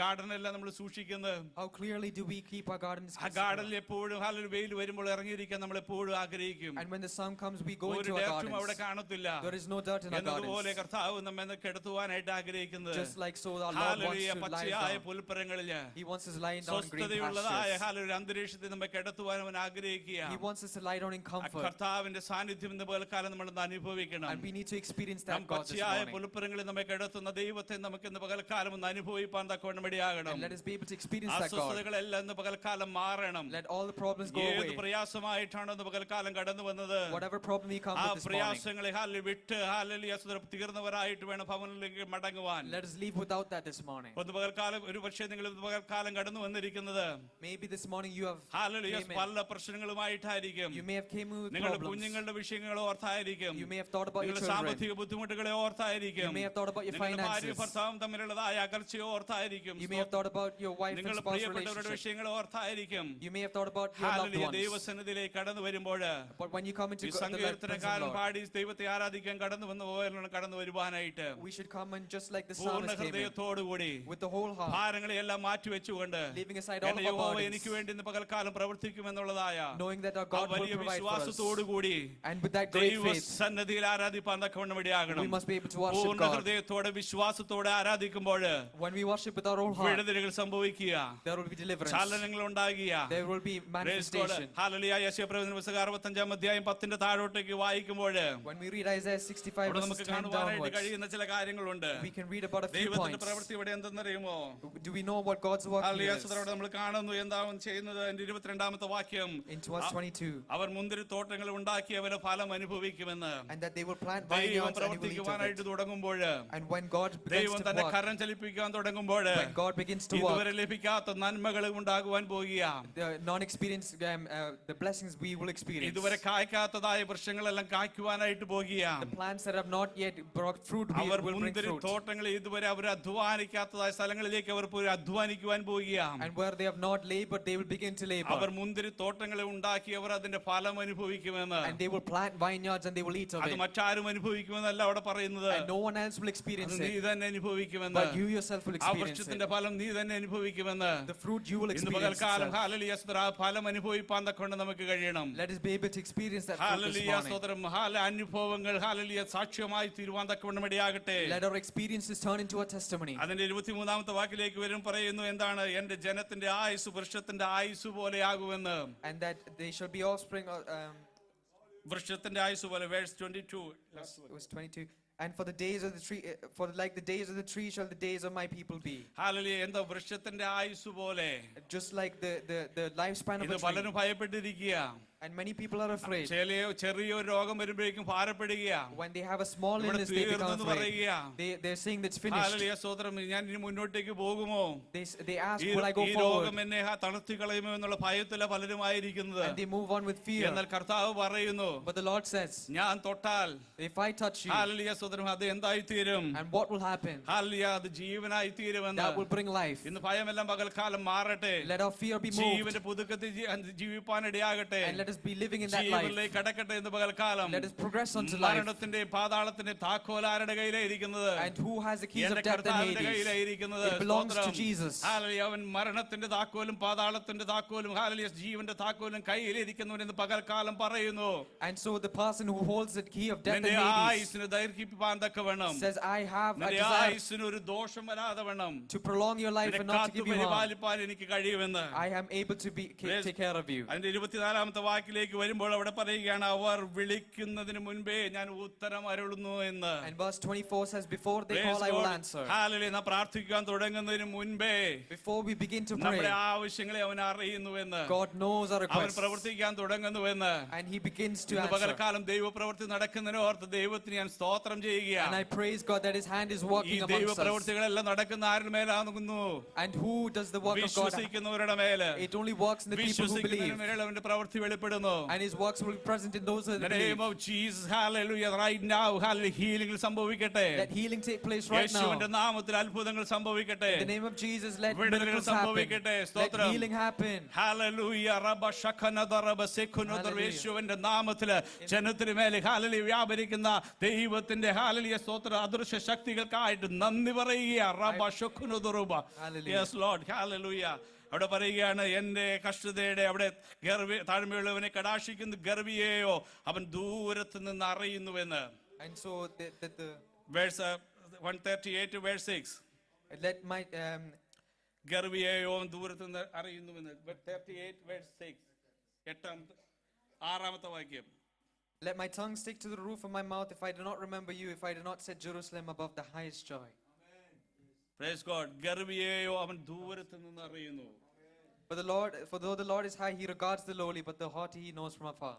A: ഗാർഡൻ എല്ലാം നമ്മൾ സൂക്ഷിക്കുന്നത്.
B: How clearly do we keep our gardens
A: ആ
B: considered?
A: ഗാർഡനിൽ എപ്പോഴും, ഹല്ലേലൂയ, വെയിൽ വരുമ്പോൾ ഇറങ്ങിയിരിക്കാൻ നമ്മൾ എപ്പോഴും ആഗ്രഹിക്കും.
B: And when the sun comes, we go
A: ഒരു
B: into our
A: ഡേറ്റും അവിടെ
B: gardens.
A: കാണത്തില്ല.
B: There is no dirt in our
A: എന്നതുപോലെ
B: gardens.
A: കർത്താവ് നമ്മെ കിടത്തുവാനായിട്ട് ആഗ്രഹിക്കുന്നത്.
B: Just like so, our Lord
A: hallelujah.
B: wants to lie
A: പച്ചയായ
B: down.
A: പുൽപ്പുറങ്ങളില്
B: He wants us lying down in green
A: സ്വസ്ഥതയുള്ളതായ,
B: pastures.
A: Hallelujah, അന്തരീക്ഷത്തിൽ നമ്മെ കിടത്തുവാൻ അവൻ ആഗ്രഹിക്കുക.
B: He wants us to lie down in comfort.
A: കർത്താവിന്റെ സാന്നിധ്യം ഇന്ന് പകൽക്കാലം നമ്മൾ അനുഭവിക്കണം.
B: And we need to experience
A: നാം
B: that God this
A: പച്ചയായ
B: morning.
A: പുൽപ്പുറങ്ങളിൽ നമ്മെ കിടത്തുന്ന ദൈവത്തെ നമുക്ക് ഇന്ന് പകൽക്കാലം ഒന്ന് അനുഭവിപ്പാൻ തക്കവണ്ണം ഇടയാകണം.
B: And let us be able to experience that God.
A: അസ്വസ്ഥതകളെല്ലാം ഇന്ന് പകൽക്കാലം മാറണം.
B: Let all the problems go
A: ഏത്
B: away.
A: പ്രയാസമായിട്ടാണോ ഇന്ന് പകൽക്കാലം കടന്നു വന്നത്,
B: Whatever problem you come
A: ആ
B: with this morning,
A: പ്രയാസങ്ങളെ, ഹല്ലേലൂയ, വിട്ട്, ഹല്ലേലൂയ, തീർന്നവരായിട്ട് വേണം ഭവനിലേക്ക് മടങ്ങുവാൻ.
B: let us leave without that this morning.
A: ഒന്ന് പകൽക്കാലം, ഒരു പക്ഷേ നിങ്ങൾ ഇന്ന് പകൽക്കാലം കടന്നു വന്നിരിക്കുന്നത്,
B: Maybe this morning you have
A: hallelujah,
B: came in.
A: പല പ്രശ്നങ്ങളുമായിട്ടായിരിക്കും.
B: You may have came with
A: നിങ്ങളുടെ
B: problems.
A: കുഞ്ഞുങ്ങളുടെ വിഷയങ്ങളെ ഓർത്തായിരിക്കും,
B: You may have thought about your
A: നിങ്ങളുടെ
B: children.
A: സാമ്പത്തിക ബുദ്ധിമുട്ടുകളെ ഓർത്തായിരിക്കും,
B: You may have thought about your
A: നിങ്ങളുടെ ഭാര്യ
B: finances.
A: ഭർത്താവും തമ്മിലുള്ളതായ അകൽച്ചയെ ഓർത്തായിരിക്കും,
B: You may have thought about your wife and
A: നിങ്ങളുടെ
B: spouse
A: പ്രിയപ്പെട്ടവരുടെ
B: relationship.
A: വിഷയങ്ങളെ ഓർത്തായിരിക്കും.
B: You may have thought about your loved
A: hallelujah.
B: ones.
A: ദൈവസന്നിധിയിലേക്ക് കടന്നു വരുമ്പോൾ
B: But when you come into
A: ഈ
B: the presence of
A: സങ്കീർത്തനക്കാരൻ
B: the Lord,
A: പാടി ദൈവത്തെ ആരാധിക്കാൻ കടന്നു വന്ന പോലെയാണ് കടന്നു വരുവാനായിട്ട്.
B: we should come and just like the
A: പൂർണ്ണ
B: psalmist came in,
A: ഹൃദയത്തോടുകൂടി
B: with the whole heart,
A: ഭാരങ്ങളെ എല്ലാം മാറ്റി വെച്ചുകൊണ്ട്
B: leaving aside all
A: എന്റെ
B: of our
A: യഹോവ
B: burdens,
A: എനിക്ക് വേണ്ടി ഇന്ന് പകൽക്കാലം പ്രവർത്തിക്കുമെന്നുള്ളതായ
B: knowing that our
A: ആ
B: God will will
A: വലിയ
B: provide for us.
A: വിശ്വാസത്തോടുകൂടി
B: And with that great
A: ദൈവ
B: faith,
A: സന്നിധിയിൽ ആരാധിപ്പാൻ തക്കവണ്ണം ഇടയാകണം.
B: we must be able to worship
A: പൂർണ്ണ
B: God.
A: ഹൃദയത്തോടെ വിശ്വാസത്തോടെ ആരാധിക്കുമ്പോൾ
B: When we worship with our whole heart,
A: വിടുതലുകൾ സംഭവിക്കുക,
B: there will be deliverance.
A: ചലനങ്ങൾ ഉണ്ടാകുക.
B: There will be manifestation.
A: Hallelujah. യെശയ്യാപ്രവചന പുസ്തകം 65-ാം അധ്യായം 10-ന്റെ താഴോട്ടേക്ക് വായിക്കുമ്പോൾ
B: When we read Isaiah 65
A: അവിടെ
B: verses
A: നമുക്ക്
B: 10
A: കാണുവാനായിട്ട്
B: downwards,
A: കഴിയുന്ന ചില കാര്യങ്ങളുണ്ട്.
B: we can read about a few
A: ദൈവത്തിന്റെ
B: points.
A: പ്രവൃത്തി ഇവിടെ എന്തെന്നറിയുമോ?
B: Do we know what God's work
A: hallelujah.
B: is?
A: അവിടെ നമ്മൾ കാണുന്നു എന്താവും ചെയ്യുന്നത്. അതിന്റെ 22-ാമത്തെ വാക്യം,
B: In verse 22,
A: അവർ മുന്തിരിത്തോട്ടങ്ങൾ ഉണ്ടാക്കി അവരുടെ ഫലം അനുഭവിക്കുമെന്ന്.
B: and that they will plant
A: ദൈവം
B: vineyards and he will eat of
A: പ്രവർത്തിക്കുവാനായിട്ട്
B: it.
A: തുടങ്ങുമ്പോൾ,
B: And when God begins
A: ദൈവം
B: to
A: തന്റെ
B: work,
A: കരം ചലിപ്പിക്കാൻ തുടങ്ങുമ്പോൾ
B: when God begins to work,
A: ഇതുവരെ ലഭിക്കാത്ത നന്മകൾ ഉണ്ടാകുവാൻ പോകുക.
B: the non-experienced, the blessings we will experience.
A: ഇതുവരെ കായ്ക്കാത്തതായ വൃക്ഷങ്ങളെല്ലാം കായ്ക്കുവാനായിട്ട് പോകുക.
B: The plants that have not yet brought fruit
A: our
B: will bring
A: മുന്തിരി
B: fruit.
A: തോട്ടങ്ങൾ ഇതുവരെ അവർ അധ്വാനിക്കാത്തതായ സ്ഥലങ്ങളിലേക്ക് അവർ പോയി അധ്വാനിക്കുവാൻ പോകുക.
B: And where they have not labored, they will begin to labor.
A: അവർ മുന്തിരി തോട്ടങ്ങളെ ഉണ്ടാക്കി അവർ അതിന്റെ ഫലം അനുഭവിക്കുമെന്ന്.
B: And they will plant vineyards and they will eat of
A: അത്
B: it.
A: മറ്റാരും അനുഭവിക്കുമെന്നല്ല അവിടെ പറയുന്നത്.
B: And no one else will experience
A: അത് നീ
B: it,
A: തന്നെ അനുഭവിക്കുമെന്ന്.
B: but you yourself will
A: ആ
B: experience
A: വൃക്ഷത്തിന്റെ
B: it.
A: ഫലം നീ തന്നെ അനുഭവിക്കുമെന്ന്.
B: The fruit you will
A: ഇന്ന്
B: experience
A: പകൽക്കാലം
B: itself.
A: ഹല്ലേലൂയ സ്തോത്രം, ആ ഫലം അനുഭവിപ്പാൻ തക്കൊണ്ട് നമുക്ക് കഴിയണം.
B: Let us be able to experience that fruit this
A: hallelujah
B: morning.
A: സ്തോത്രം. അനുഭവങ്ങൾ ഹല്ലേലൂയ സാക്ഷ്യമായി തീരുവാൻ തക്കവണ്ണം ഇടയാകട്ടെ.
B: Let our experiences turn into a testimony.
A: അതിന്റെ 23-ാമത്തെ വാക്കിലേക്ക് വരും പറയുന്നു എന്താണ്? എന്റെ ജനത്തിന്റെ ആയുസ് വൃക്ഷത്തിന്റെ ആയുസ് പോലെയാകുമെന്ന്.
B: And that they shall be offspring of,
A: വൃക്ഷത്തിന്റെ ആയുസ് പോലെ. Verse 22.
B: verse 22. And for the days of the tree, for like the days of the tree shall the days of my people be.
A: Hallelujah. എന്താ വൃക്ഷത്തിന്റെ ആയുസ് പോലെ?
B: Just like the lifespan of
A: ഇത്
B: a tree.
A: പലരും ഭയപ്പെട്ടിരിക്കുക.
B: And many people are afraid.
A: ചെറിയൊരു രോഗം വരുമ്പോഴേക്കും ഭാരപ്പെടുക.
B: When they have a small
A: ഇവിടെ
B: illness, they become
A: തീർന്നെന്ന്
B: afraid.
A: പറയുക.
B: They're saying that's finished.
A: Hallelujah സ്തോത്രം. ഞാൻ ഇനി മുന്നോട്ടേക്ക് പോകുമോ?
B: They ask,
A: ഈ
B: will I go
A: ഈ
B: forward?
A: രോഗം എന്നെ തളർത്തി കളയുമോ എന്നുള്ള ഭയത്തില പലരും ആയിരിക്കുന്നത്.
B: And they move on with fear.
A: എന്നാൽ കർത്താവ് പറയുന്നു,
B: But the Lord says,
A: ഞാൻ തൊട്ടാൽ
B: if I touch you,
A: hallelujah സ്തോത്രം, അത് എന്തായി തീരും?
B: and what will happen?
A: Hallelujah, അത് ജീവനായി തീരുമെന്ന്.
B: That will bring life.
A: ഇന്ന് ഭയമെല്ലാം പകൽക്കാലം മാറട്ടെ.
B: Let our fear be moved.
A: ജീവന്റെ പുതുക്കത്തിൽ ജീവിപ്പാനിടയാകട്ടെ.
B: And let us be living in that life.
A: ജീവനിലേക്ക് കടക്കട്ടെ എന്ന് പകൽക്കാലം.
B: Let us progress onto life.
A: മരണത്തിന്റെ പാതാളത്തിന്റെ താക്കോൽ ആരുടെ കയ്യിലാ ഇരിക്കുന്നത്?
B: And who has the keys of
A: എന്റെ
B: death and
A: കർത്താവിന്റെ
B: Hades?
A: കയ്യിലാ ഇരിക്കുന്നത്.
B: It belongs to
A: സ്തോത്രം.
B: Jesus.
A: ഹല്ലേലൂയ. അവൻ മരണത്തിന്റെ താക്കോലും പാതാളത്തിന്റെ താക്കോലും ഹല്ലേലൂയ ജീവന്റെ താക്കോലും കയ്യിലിരിക്കുന്നവൻ എന്ന് പകൽക്കാലം പറയുന്നു.
B: And so the person who holds the key of death and
A: നിന്റെ
B: Hades
A: ആയുസ്സിനെ ദൈർഘിപ്പിപ്പാൻ തക്കവണ്ണം,
B: says, I have a
A: നിന്റെ
B: desire
A: ആയുസ്സിന് ഒരു ദോഷം വരാതെ വണ്ണം
B: to prolong your life
A: നിന്നെ
B: and not to
A: കാത്തു
B: give you harm.
A: പരിപാലിപ്പാൻ എനിക്ക് കഴിയുമെന്ന്.
B: I am able to take care of you.
A: അതിന്റെ 24-ാമത്തെ വാക്കിലേക്ക് വരുമ്പോൾ അവിടെ പറയുകയാണ്, അവർ വിളിക്കുന്നതിന് മുൻപേ ഞാൻ ഉത്തരം അരുളുന്നു എന്ന്.
B: And verse 24 says, before they
A: Praise
B: call, I will
A: God.
B: answer.
A: Hallelujah. നാം പ്രാർത്ഥിക്കാൻ തുടങ്ങുന്നതിന് മുൻപേ
B: Before we begin to
A: നമ്മുടെ
B: pray,
A: ആവശ്യങ്ങളെ അവൻ അറിയുന്നുവെന്ന്.
B: God knows our
A: അവൻ
B: requests.
A: പ്രവർത്തിക്കാൻ തുടങ്ങുന്നുവെന്ന്.
B: And he begins to
A: ഇന്ന്
B: answer.
A: പകൽക്കാലം ദൈവപ്രവൃത്തി നടക്കുന്നതിന് ഓർത്ത് ദൈവത്തിന് ഞാൻ സ്തോത്രം
B: And
A: ചെയ്യുകയാണ്.
B: I praise God that his hand is
A: ഈ
B: working amongst us.
A: ദൈവപ്രവൃത്തികളെല്ലാം നടക്കുന്ന ആരുടെ മേലാകുന്നു?
B: And who does the work of God?
A: വിശ്വസിക്കുന്നവരുടെ മേല്.
B: It only works in the people who
A: വിശ്വസിക്കുന്നവരുടെ
B: believe.
A: മേൽ അവന്റെ പ്രവൃത്തി വെളിപ്പെടുന്നു.
B: And his works will be present in those
A: In
B: that
A: the name
B: believe.
A: of Jesus, hallelujah, right now, hallelujah, healing സംഭവിക്കട്ടെ.
B: Let healing take place right now.
A: യേശുവിന്റെ നാമത്തിൽ അത്ഭുതങ്ങൾ സംഭവിക്കട്ടെ.
B: In the name of Jesus, let
A: വിടുതലുകൾ
B: miracles happen.
A: സംഭവിക്കട്ടെ.
B: Let
A: സ്തോത്രം.
B: healing happen.
A: Hallelujah, റബ്ബ ശഖനദ റബ്ബ സെഖുനദ.
B: Hallelujah.
A: യേശുവിന്റെ നാമത്തില് ജനത്തിന് മേലെ ഹല്ലേലൂയ വ്യാപരിക്കുന്ന ദൈവത്തിന്റെ ഹല്ലേലൂയ സ്തോത്ര അദൃശ്യ ശക്തികൾക്കായിട്ട് നന്ദി പറയുക. റബ്ബ ശഖുനദ റബ്ബ.
B: Hallelujah.
A: Yes Lord, hallelujah. അവിടെ പറയുകയാണ്, എന്റെ കഷ്ടതയുടെ അവിടെ താഴ്മയുള്ളവനെ കടാക്ഷിക്കുന്ന ഗർവിയെയോ അവൻ ദൂരത്ത് നിന്ന് അറിയുന്നുവെന്ന്.
B: And so the
A: Verse 138 to verse 6.
B: let my
A: ഗർവിയെയോ അവൻ ദൂരത്ത് നിന്ന് അറിയുന്നുവെന്ന്. 38 verse 6. ആറാമത്തെ വാക്യം.
B: let my tongue stick to the roof of my mouth if I do not remember you, if I do not set Jerusalem above the highest joy.
A: Praise God. ഗർവിയെയോ അവൻ ദൂരത്ത് നിന്ന് അറിയുന്നു.
B: For though the Lord is high, he regards the lowly, but the haughty he knows from afar.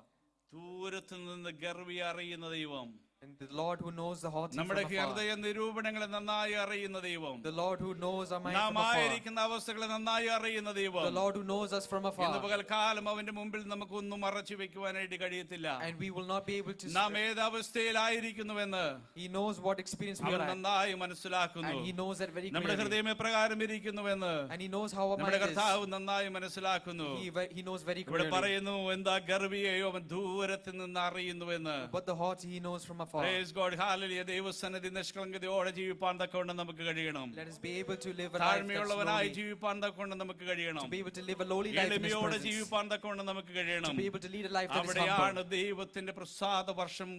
A: ദൂരത്ത് നിന്ന് ഗർവിയെ അറിയുന്ന ദൈവം.
B: And the Lord who knows the haughty from
A: നമ്മുടെ
B: afar.
A: ഹൃദയ നിരൂപണങ്ങളെ നന്നായി അറിയുന്ന ദൈവം.
B: The Lord who knows our mind
A: നാം
B: from afar.
A: ആയിരിക്കുന്ന അവസ്ഥകളെ നന്നായി അറിയുന്ന ദൈവം.
B: The Lord who knows us from
A: ഇന്ന്
B: afar.
A: പകൽക്കാലം അവന്റെ മുമ്പിൽ നമുക്കൊന്നും മറച്ചു വെക്കുവാനായിട്ട് കഴിയത്തില്ല.
B: And we will not be able to
A: നാം ഏത് അവസ്ഥയിലായിരിക്കുന്നുവെന്ന്
B: He knows what experience we
A: അവൻ
B: are at.
A: നന്നായി മനസ്സിലാക്കുന്നു.
B: And he knows that very
A: നമ്മുടെ
B: clearly.
A: ഹൃദയം എപ്രകാരം ഇരിക്കുന്നുവെന്ന്
B: And he knows how our
A: നമ്മുടെ
B: mind is.
A: കർത്താവ് നന്നായി മനസ്സിലാക്കുന്നു.
B: He knows very
A: ഇവിടെ
B: clearly.
A: പറയുന്നു, എന്താ ഗർവിയെയോ അവൻ ദൂരത്ത് നിന്ന് അറിയുന്നുവെന്ന്.
B: But the haughty he knows from afar.
A: Praise God. Hallelujah. ദൈവസന്നിധി നിഷ്കളങ്കതയോടെ ജീവിപ്പാൻ തക്കവണ്ണം നമുക്ക് കഴിയണം.
B: Let us be able to live a life that's
A: താഴ്മയുള്ളവനായി
B: lowly,
A: ജീവിപ്പാൻ തക്കവണ്ണം നമുക്ക് കഴിയണം.
B: to be able to live a lowly life in His
A: എളിമയോടെ
B: presence,
A: ജീവിപ്പാൻ തക്കവണ്ണം നമുക്ക് കഴിയണം.
B: to be able to lead a life that is
A: അവിടെയാണ്
B: humble.
A: ദൈവത്തിന്റെ പ്രസാദ വർഷം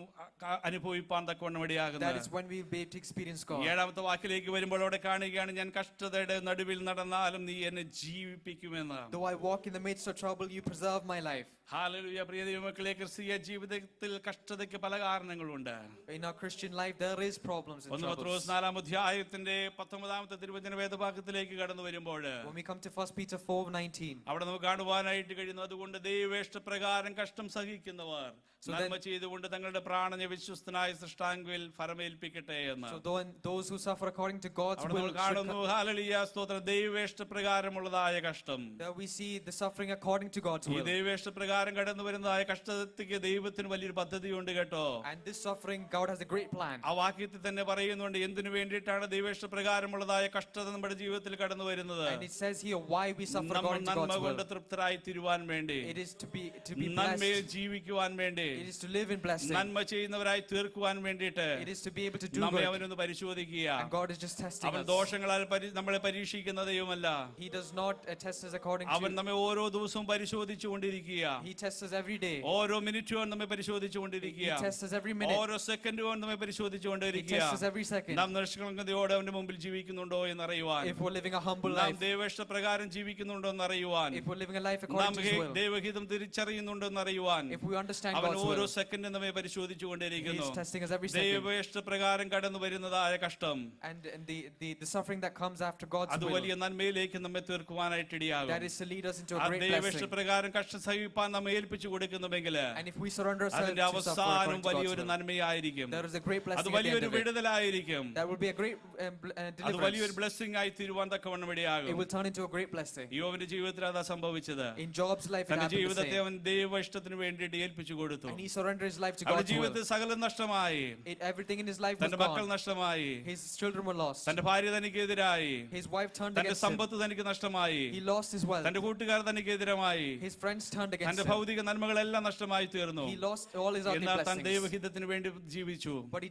A: അനുഭവിപ്പാൻ തക്കവണ്ണം
B: That
A: ഇടയാകുന്നത്.
B: is when we will be able to experience God.
A: ഏഴാമത്തെ വാക്കിലേക്ക് വരുമ്പോൾ അവിടെ കാണുകയാണ്, ഞാൻ കഷ്ടതയുടെ നടുവിൽ നടന്നാലും നീ എന്നെ ജീവിപ്പിക്കുമെന്ന്.
B: Though I walk in the midst of trouble, you preserve my life.
A: Hallelujah. പ്രിയ ദൈവമക്കളെ, ക്രിസ്തീയ ജീവിതത്തിൽ കഷ്ടതയ്ക്ക് പല കാരണങ്ങളുണ്ട്.
B: In our Christian life, there is problems and
A: 1
B: troubles.
A: പത്രോസ് 4-ാം അധ്യായത്തിന്റെ 19-ാമത്തെ തിരുവചന വേദഭാഗത്തിലേക്ക് കടന്നു വരുമ്പോൾ
B: When we come to 1 Peter 4:19,
A: അവിടെ നമുക്ക് കാണുവാനായിട്ട് കഴിയുന്നു, അതുകൊണ്ട് ദൈവേഷ്ടപ്രകാരം കഷ്ടം സഹിക്കുന്നവർ നന്മ ചെയ്തുകൊണ്ട് തങ്ങളുടെ പ്രാണനെ വിശ്വസ്തനായ സൃഷ്ടാങ്കുവിൽ ഫലമേൽപ്പിക്കട്ടെ എന്ന്.
B: so those who suffer according to God's
A: അവിടെ
B: will,
A: നമ്മൾ കാണുന്നു, ഹല്ലേലൂയ, സ്തോത്രം, ദൈവേഷ്ടപ്രകാരമുള്ളതായ കഷ്ടം.
B: there we see the suffering according to God's
A: ഈ
B: will.
A: ദൈവേഷ്ടപ്രകാരം കടന്നു വരുന്നതായ കഷ്ടത്തിക്ക് ദൈവത്തിന് വലിയൊരു പദ്ധതിയുണ്ട് കേട്ടോ.
B: And this suffering, God has a great plan.
A: ആ വാക്യത്തിൽ തന്നെ പറയുന്നുണ്ട് എന്തിനു വേണ്ടിയിട്ടാണ് ദൈവേഷ്ടപ്രകാരമുള്ളതായ കഷ്ടത നമ്മുടെ ജീവിതത്തിൽ കടന്നു വരുന്നത്.
B: And it says here why we suffer
A: നമ്മൾ
B: according to
A: നന്മ
B: God's
A: കൊണ്ട്
B: will.
A: തൃപ്തരായി തീരുവാൻ വേണ്ടി,
B: It is to be
A: നന്മയിൽ
B: blessed.
A: ജീവിക്കുവാൻ വേണ്ടി,
B: It is to live in blessing.
A: നന്മ ചെയ്യുന്നവരായി തീർക്കുവാൻ വേണ്ടിയിട്ട്
B: It is to be able to do
A: നമ്മെ
B: good.
A: അവനൊന്ന് പരിശോധിക്കുക.
B: And God is just testing
A: അവൻ
B: us.
A: ദോഷങ്ങളാൽ നമ്മളെ പരീക്ഷിക്കുന്ന ദൈവമല്ല.
B: He does not test us according
A: അവൻ
B: to.
A: നമ്മെ ഓരോ ദിവസവും പരിശോധിച്ചുകൊണ്ടിരിക്കുക.
B: He tests us every day.
A: ഓരോ മിനിറ്റും നമ്മെ
B: He
A: പരിശോധിച്ചുകൊണ്ടിരിക്കുക.
B: tests us every minute.
A: ഓരോ സെക്കൻഡും നമ്മെ
B: He
A: പരിശോധിച്ചുകൊണ്ടിരിക്കുക.
B: tests us every second.
A: നാം നിഷ്കളങ്കതയോടെ അവന്റെ മുമ്പിൽ ജീവിക്കുന്നുണ്ടോ എന്നറിയുവാൻ,
B: If we're living a humble
A: നാം
B: life,
A: ദൈവേഷ്ടപ്രകാരം ജീവിക്കുന്നുണ്ടോ എന്നറിയുവാൻ,
B: if we're living a life
A: നാം
B: according to His will,
A: ദൈവഹിതം തിരിച്ചറിയുന്നുണ്ടോ എന്നറിയുവാൻ
B: if we understand
A: അവൻ
B: God's
A: ഓരോ
B: will,
A: സെക്കൻഡും നമ്മെ
B: He
A: പരിശോധിച്ചുകൊണ്ടിരിക്കുന്നു.
B: is testing us every second.
A: ദൈവേഷ്ടപ്രകാരം കടന്നു വരുന്നതായ കഷ്ടം
B: And the suffering that comes after God's
A: അത്
B: will,
A: വലിയ നന്മയിലേക്ക് നമ്മെ തീർക്കുവാനായിട്ട് ഇടയാകും.
B: that is to lead us into
A: ആ
B: a great blessing.
A: ദൈവേഷ്ടപ്രകാരം കഷ്ടം സഹിപ്പാൻ നമ്മെ ഏൽപ്പിച്ചു കൊടുക്കുന്നുവെങ്കിൽ
B: And if we surrender ourselves
A: അതിന്റെ
B: to suffer
A: അവസാനം
B: according to God's
A: വലിയൊരു
B: will,
A: നന്മയായിരിക്കും.
B: there is a great
A: അത്
B: blessing at the end
A: വലിയൊരു
B: of it.
A: വിടുതലായിരിക്കും.
B: That will be a great
A: അത് വലിയൊരു
B: deliverance.
A: ബ്ലെസ്സിംഗ് ആയി തീരുവാൻ തക്കവണ്ണം
B: It
A: ഇടയാകും.
B: will turn into a great blessing.
A: യോബിന്റെ ജീവിതത്തിൽ അതാ സംഭവിച്ചത്.
B: In Job's life, it
A: തന്റെ
B: happened the
A: ജീവിതത്തെ
B: same.
A: അവൻ ദൈവ ഇഷ്ടത്തിന് വേണ്ടിയിട്ട് ഏൽപ്പിച്ചു കൊടുത്തു.
B: And he surrendered his life to
A: അവന്റെ
B: God's
A: ജീവിതത്തിൽ
B: will.
A: സകലം നഷ്ടമായി.
B: Everything in his life was
A: തന്റെ മക്കൾ
B: gone.
A: നഷ്ടമായി.
B: His children were lost.
A: തന്റെ ഭാര്യ തനിക്കെതിരായി.
B: His wife turned
A: തന്റെ
B: against him.
A: സമ്പത്ത് തനിക്ക് നഷ്ടമായി.
B: He lost his wealth.
A: തന്റെ കൂട്ടുകാർ തനിക്കെതിരമായി.
B: His friends turned against
A: തന്റെ
B: him.
A: ഭൗതിക നന്മകളെല്ലാം നഷ്ടമായി തീർന്നു.
B: He lost all his earthly
A: എന്നാൽ താൻ
B: blessings.
A: ദൈവഹിതത്തിന് വേണ്ടി ജീവിച്ചു.
B: But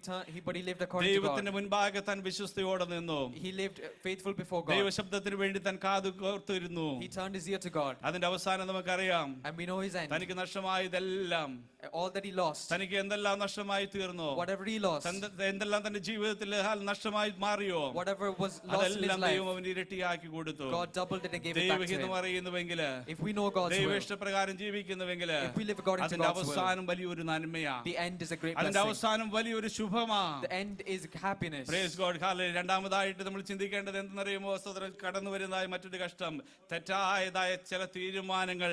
B: he lived according to
A: ദൈവത്തിന്റെ
B: God.
A: മുൻപാകെ താൻ വിശ്വസ്തയോടെ നിന്നു.
B: He lived faithful before God.
A: ദൈവശബ്ദത്തിന് വേണ്ടി താൻ കാതു കോർത്തിരുന്നു.
B: He turned his ear to God.
A: അതിന്റെ അവസാനം നമുക്കറിയാം,
B: And we know his end.
A: തനിക്ക് നഷ്ടമായതെല്ലാം,
B: All that he lost,
A: തനിക്ക് എന്തെല്ലാം നഷ്ടമായി തീർന്നു,
B: whatever he lost,
A: എന്തെല്ലാം തന്റെ ജീവിതത്തിൽ നഷ്ടമായി മാറിയോ,
B: whatever was lost in his
A: അതെല്ലാം
B: life,
A: ദൈവം അവന് ഇരട്ടിയാക്കി കൊടുത്തു.
B: God doubled it and gave it back to
A: ദൈവഹിതം
B: him.
A: അറിയുന്നുവെങ്കിൽ,
B: If we know God's will,
A: ദൈവേഷ്ടപ്രകാരം ജീവിക്കുന്നുവെങ്കിൽ,
B: if we live according to
A: അതിന്റെ
B: God's will,
A: അവസാനം വലിയൊരു നന്മയാ,
B: the end is a great
A: അതിന്റെ
B: blessing.
A: അവസാനം വലിയൊരു ശുഭമാ.
B: The end is happiness.
A: Praise God. Hallelujah. രണ്ടാമതായിട്ട് നമ്മൾ ചിന്തിക്കേണ്ടത് എന്തെന്നറിയുമോ? സഹോദരൻ, കടന്നു വരുന്നതായ മറ്റൊരു കഷ്ടം, തെറ്റായതായ ചില തീരുമാനങ്ങൾ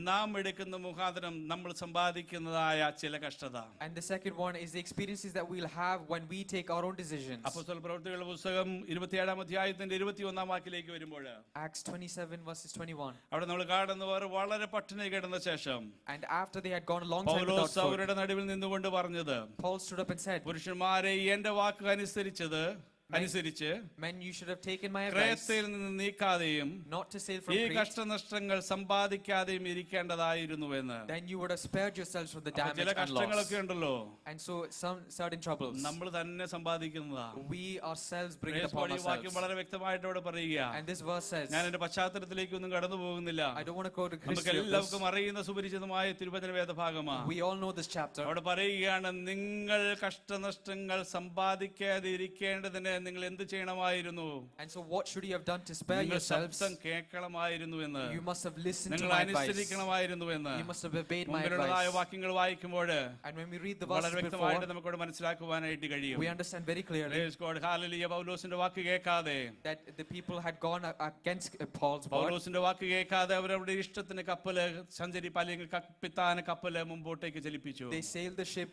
A: നാം എടുക്കുന്ന മുഖാന്തരം നമ്മൾ സമ്പാദിക്കുന്നതായ ചില കഷ്ടത.
B: And the second one is the experiences that we'll have when we take our own decisions.
A: അപ്പോസ്തല പ്രവൃത്തികളുടെ പുസ്തകം 27-ാം അധ്യായത്തിന്റെ 21-ാം വാക്യത്തിലേക്ക് വരുമ്പോൾ
B: Acts 27 verses 21.
A: അവിടെ നമ്മൾ കാണുന്നവർ വളരെ പട്ടിണി കിടന്ന ശേഷം
B: And after they had gone a long time without
A: Paulose
B: food,
A: അവരുടെ നടുവിൽ നിന്നുകൊണ്ട് പറഞ്ഞത്,
B: Paul stood up and said,
A: പുരുഷന്മാരെ, എന്റെ വാക്ക് അനുസരിച്ച്
B: men, you should have taken my advice
A: ക്രേത്തയിൽ നിന്ന് നീക്കാതെയും
B: not to sail from
A: ഈ
B: Crete.
A: കഷ്ടനഷ്ടങ്ങൾ സമ്പാദിക്കാതെയും ഇരിക്കേണ്ടതായിരുന്നു.
B: Then you would have spared yourselves from the
A: ചില
B: damage and loss.
A: കഷ്ടങ്ങളൊക്കെ ഉണ്ടല്ലോ,
B: And so some certain troubles,
A: നമ്മൾ തന്നെ സമ്പാദിക്കുന്നതാ.
B: we ourselves bring it
A: Praise
B: upon
A: God. ഈ വാക്യം
B: ourselves.
A: വളരെ വ്യക്തമായിട്ട് അവിടെ പറയുക.
B: And this verse says,
A: ഞാൻ എന്റെ പശ്ചാത്തലത്തിലേക്കൊന്നും കടന്നു പോകുന്നില്ല.
B: I don't want to go to
A: നമുക്ക്
B: history of this.
A: എല്ലാവർക്കും അറിയുന്ന സുപരിചിതമായ തിരുവചന വേദഭാഗമാണ്.
B: We all know this chapter.
A: അവിടെ പറയുകയാണ്, നിങ്ങൾ കഷ്ടനഷ്ടങ്ങൾ സമ്പാദിക്കാതെ ഇരിക്കേണ്ടതിന് നിങ്ങൾ എന്ത് ചെയ്യണമായിരുന്നു?
B: And so what should you have done to spare
A: നിങ്ങൾ
B: yourselves?
A: ശബ്ദം കേൾക്കണമായിരുന്നു എന്ന്,
B: You must have listened to
A: നിങ്ങൾ
B: my advice.
A: അനുസരിക്കണമായിരുന്നു എന്ന്.
B: You must have obeyed my
A: മുമ്പിലുള്ളതായ
B: advice.
A: വാക്യങ്ങൾ വായിക്കുമ്പോൾ
B: And when we read the
A: വളരെ
B: verses
A: വ്യക്തമായിട്ട്
B: before,
A: നമുക്കവിടെ മനസ്സിലാക്കുവാനായിട്ട് കഴിയും.
B: we understand very clearly
A: Praise God. Hallelujah. പൗലോസിന്റെ വാക്ക് കേൾക്കാതെ,
B: that the people had gone against Paul's word.
A: പൗലോസിന്റെ വാക്ക് കേൾക്കാതെ അവരവരുടെ ഇഷ്ടത്തിന് കപ്പല് സഞ്ചരിപ്പ് അല്ലെങ്കിൽ കപ്പിത്താന കപ്പല് മുമ്പോട്ടേക്ക് ചലിപ്പിച്ചു.
B: They sailed the ship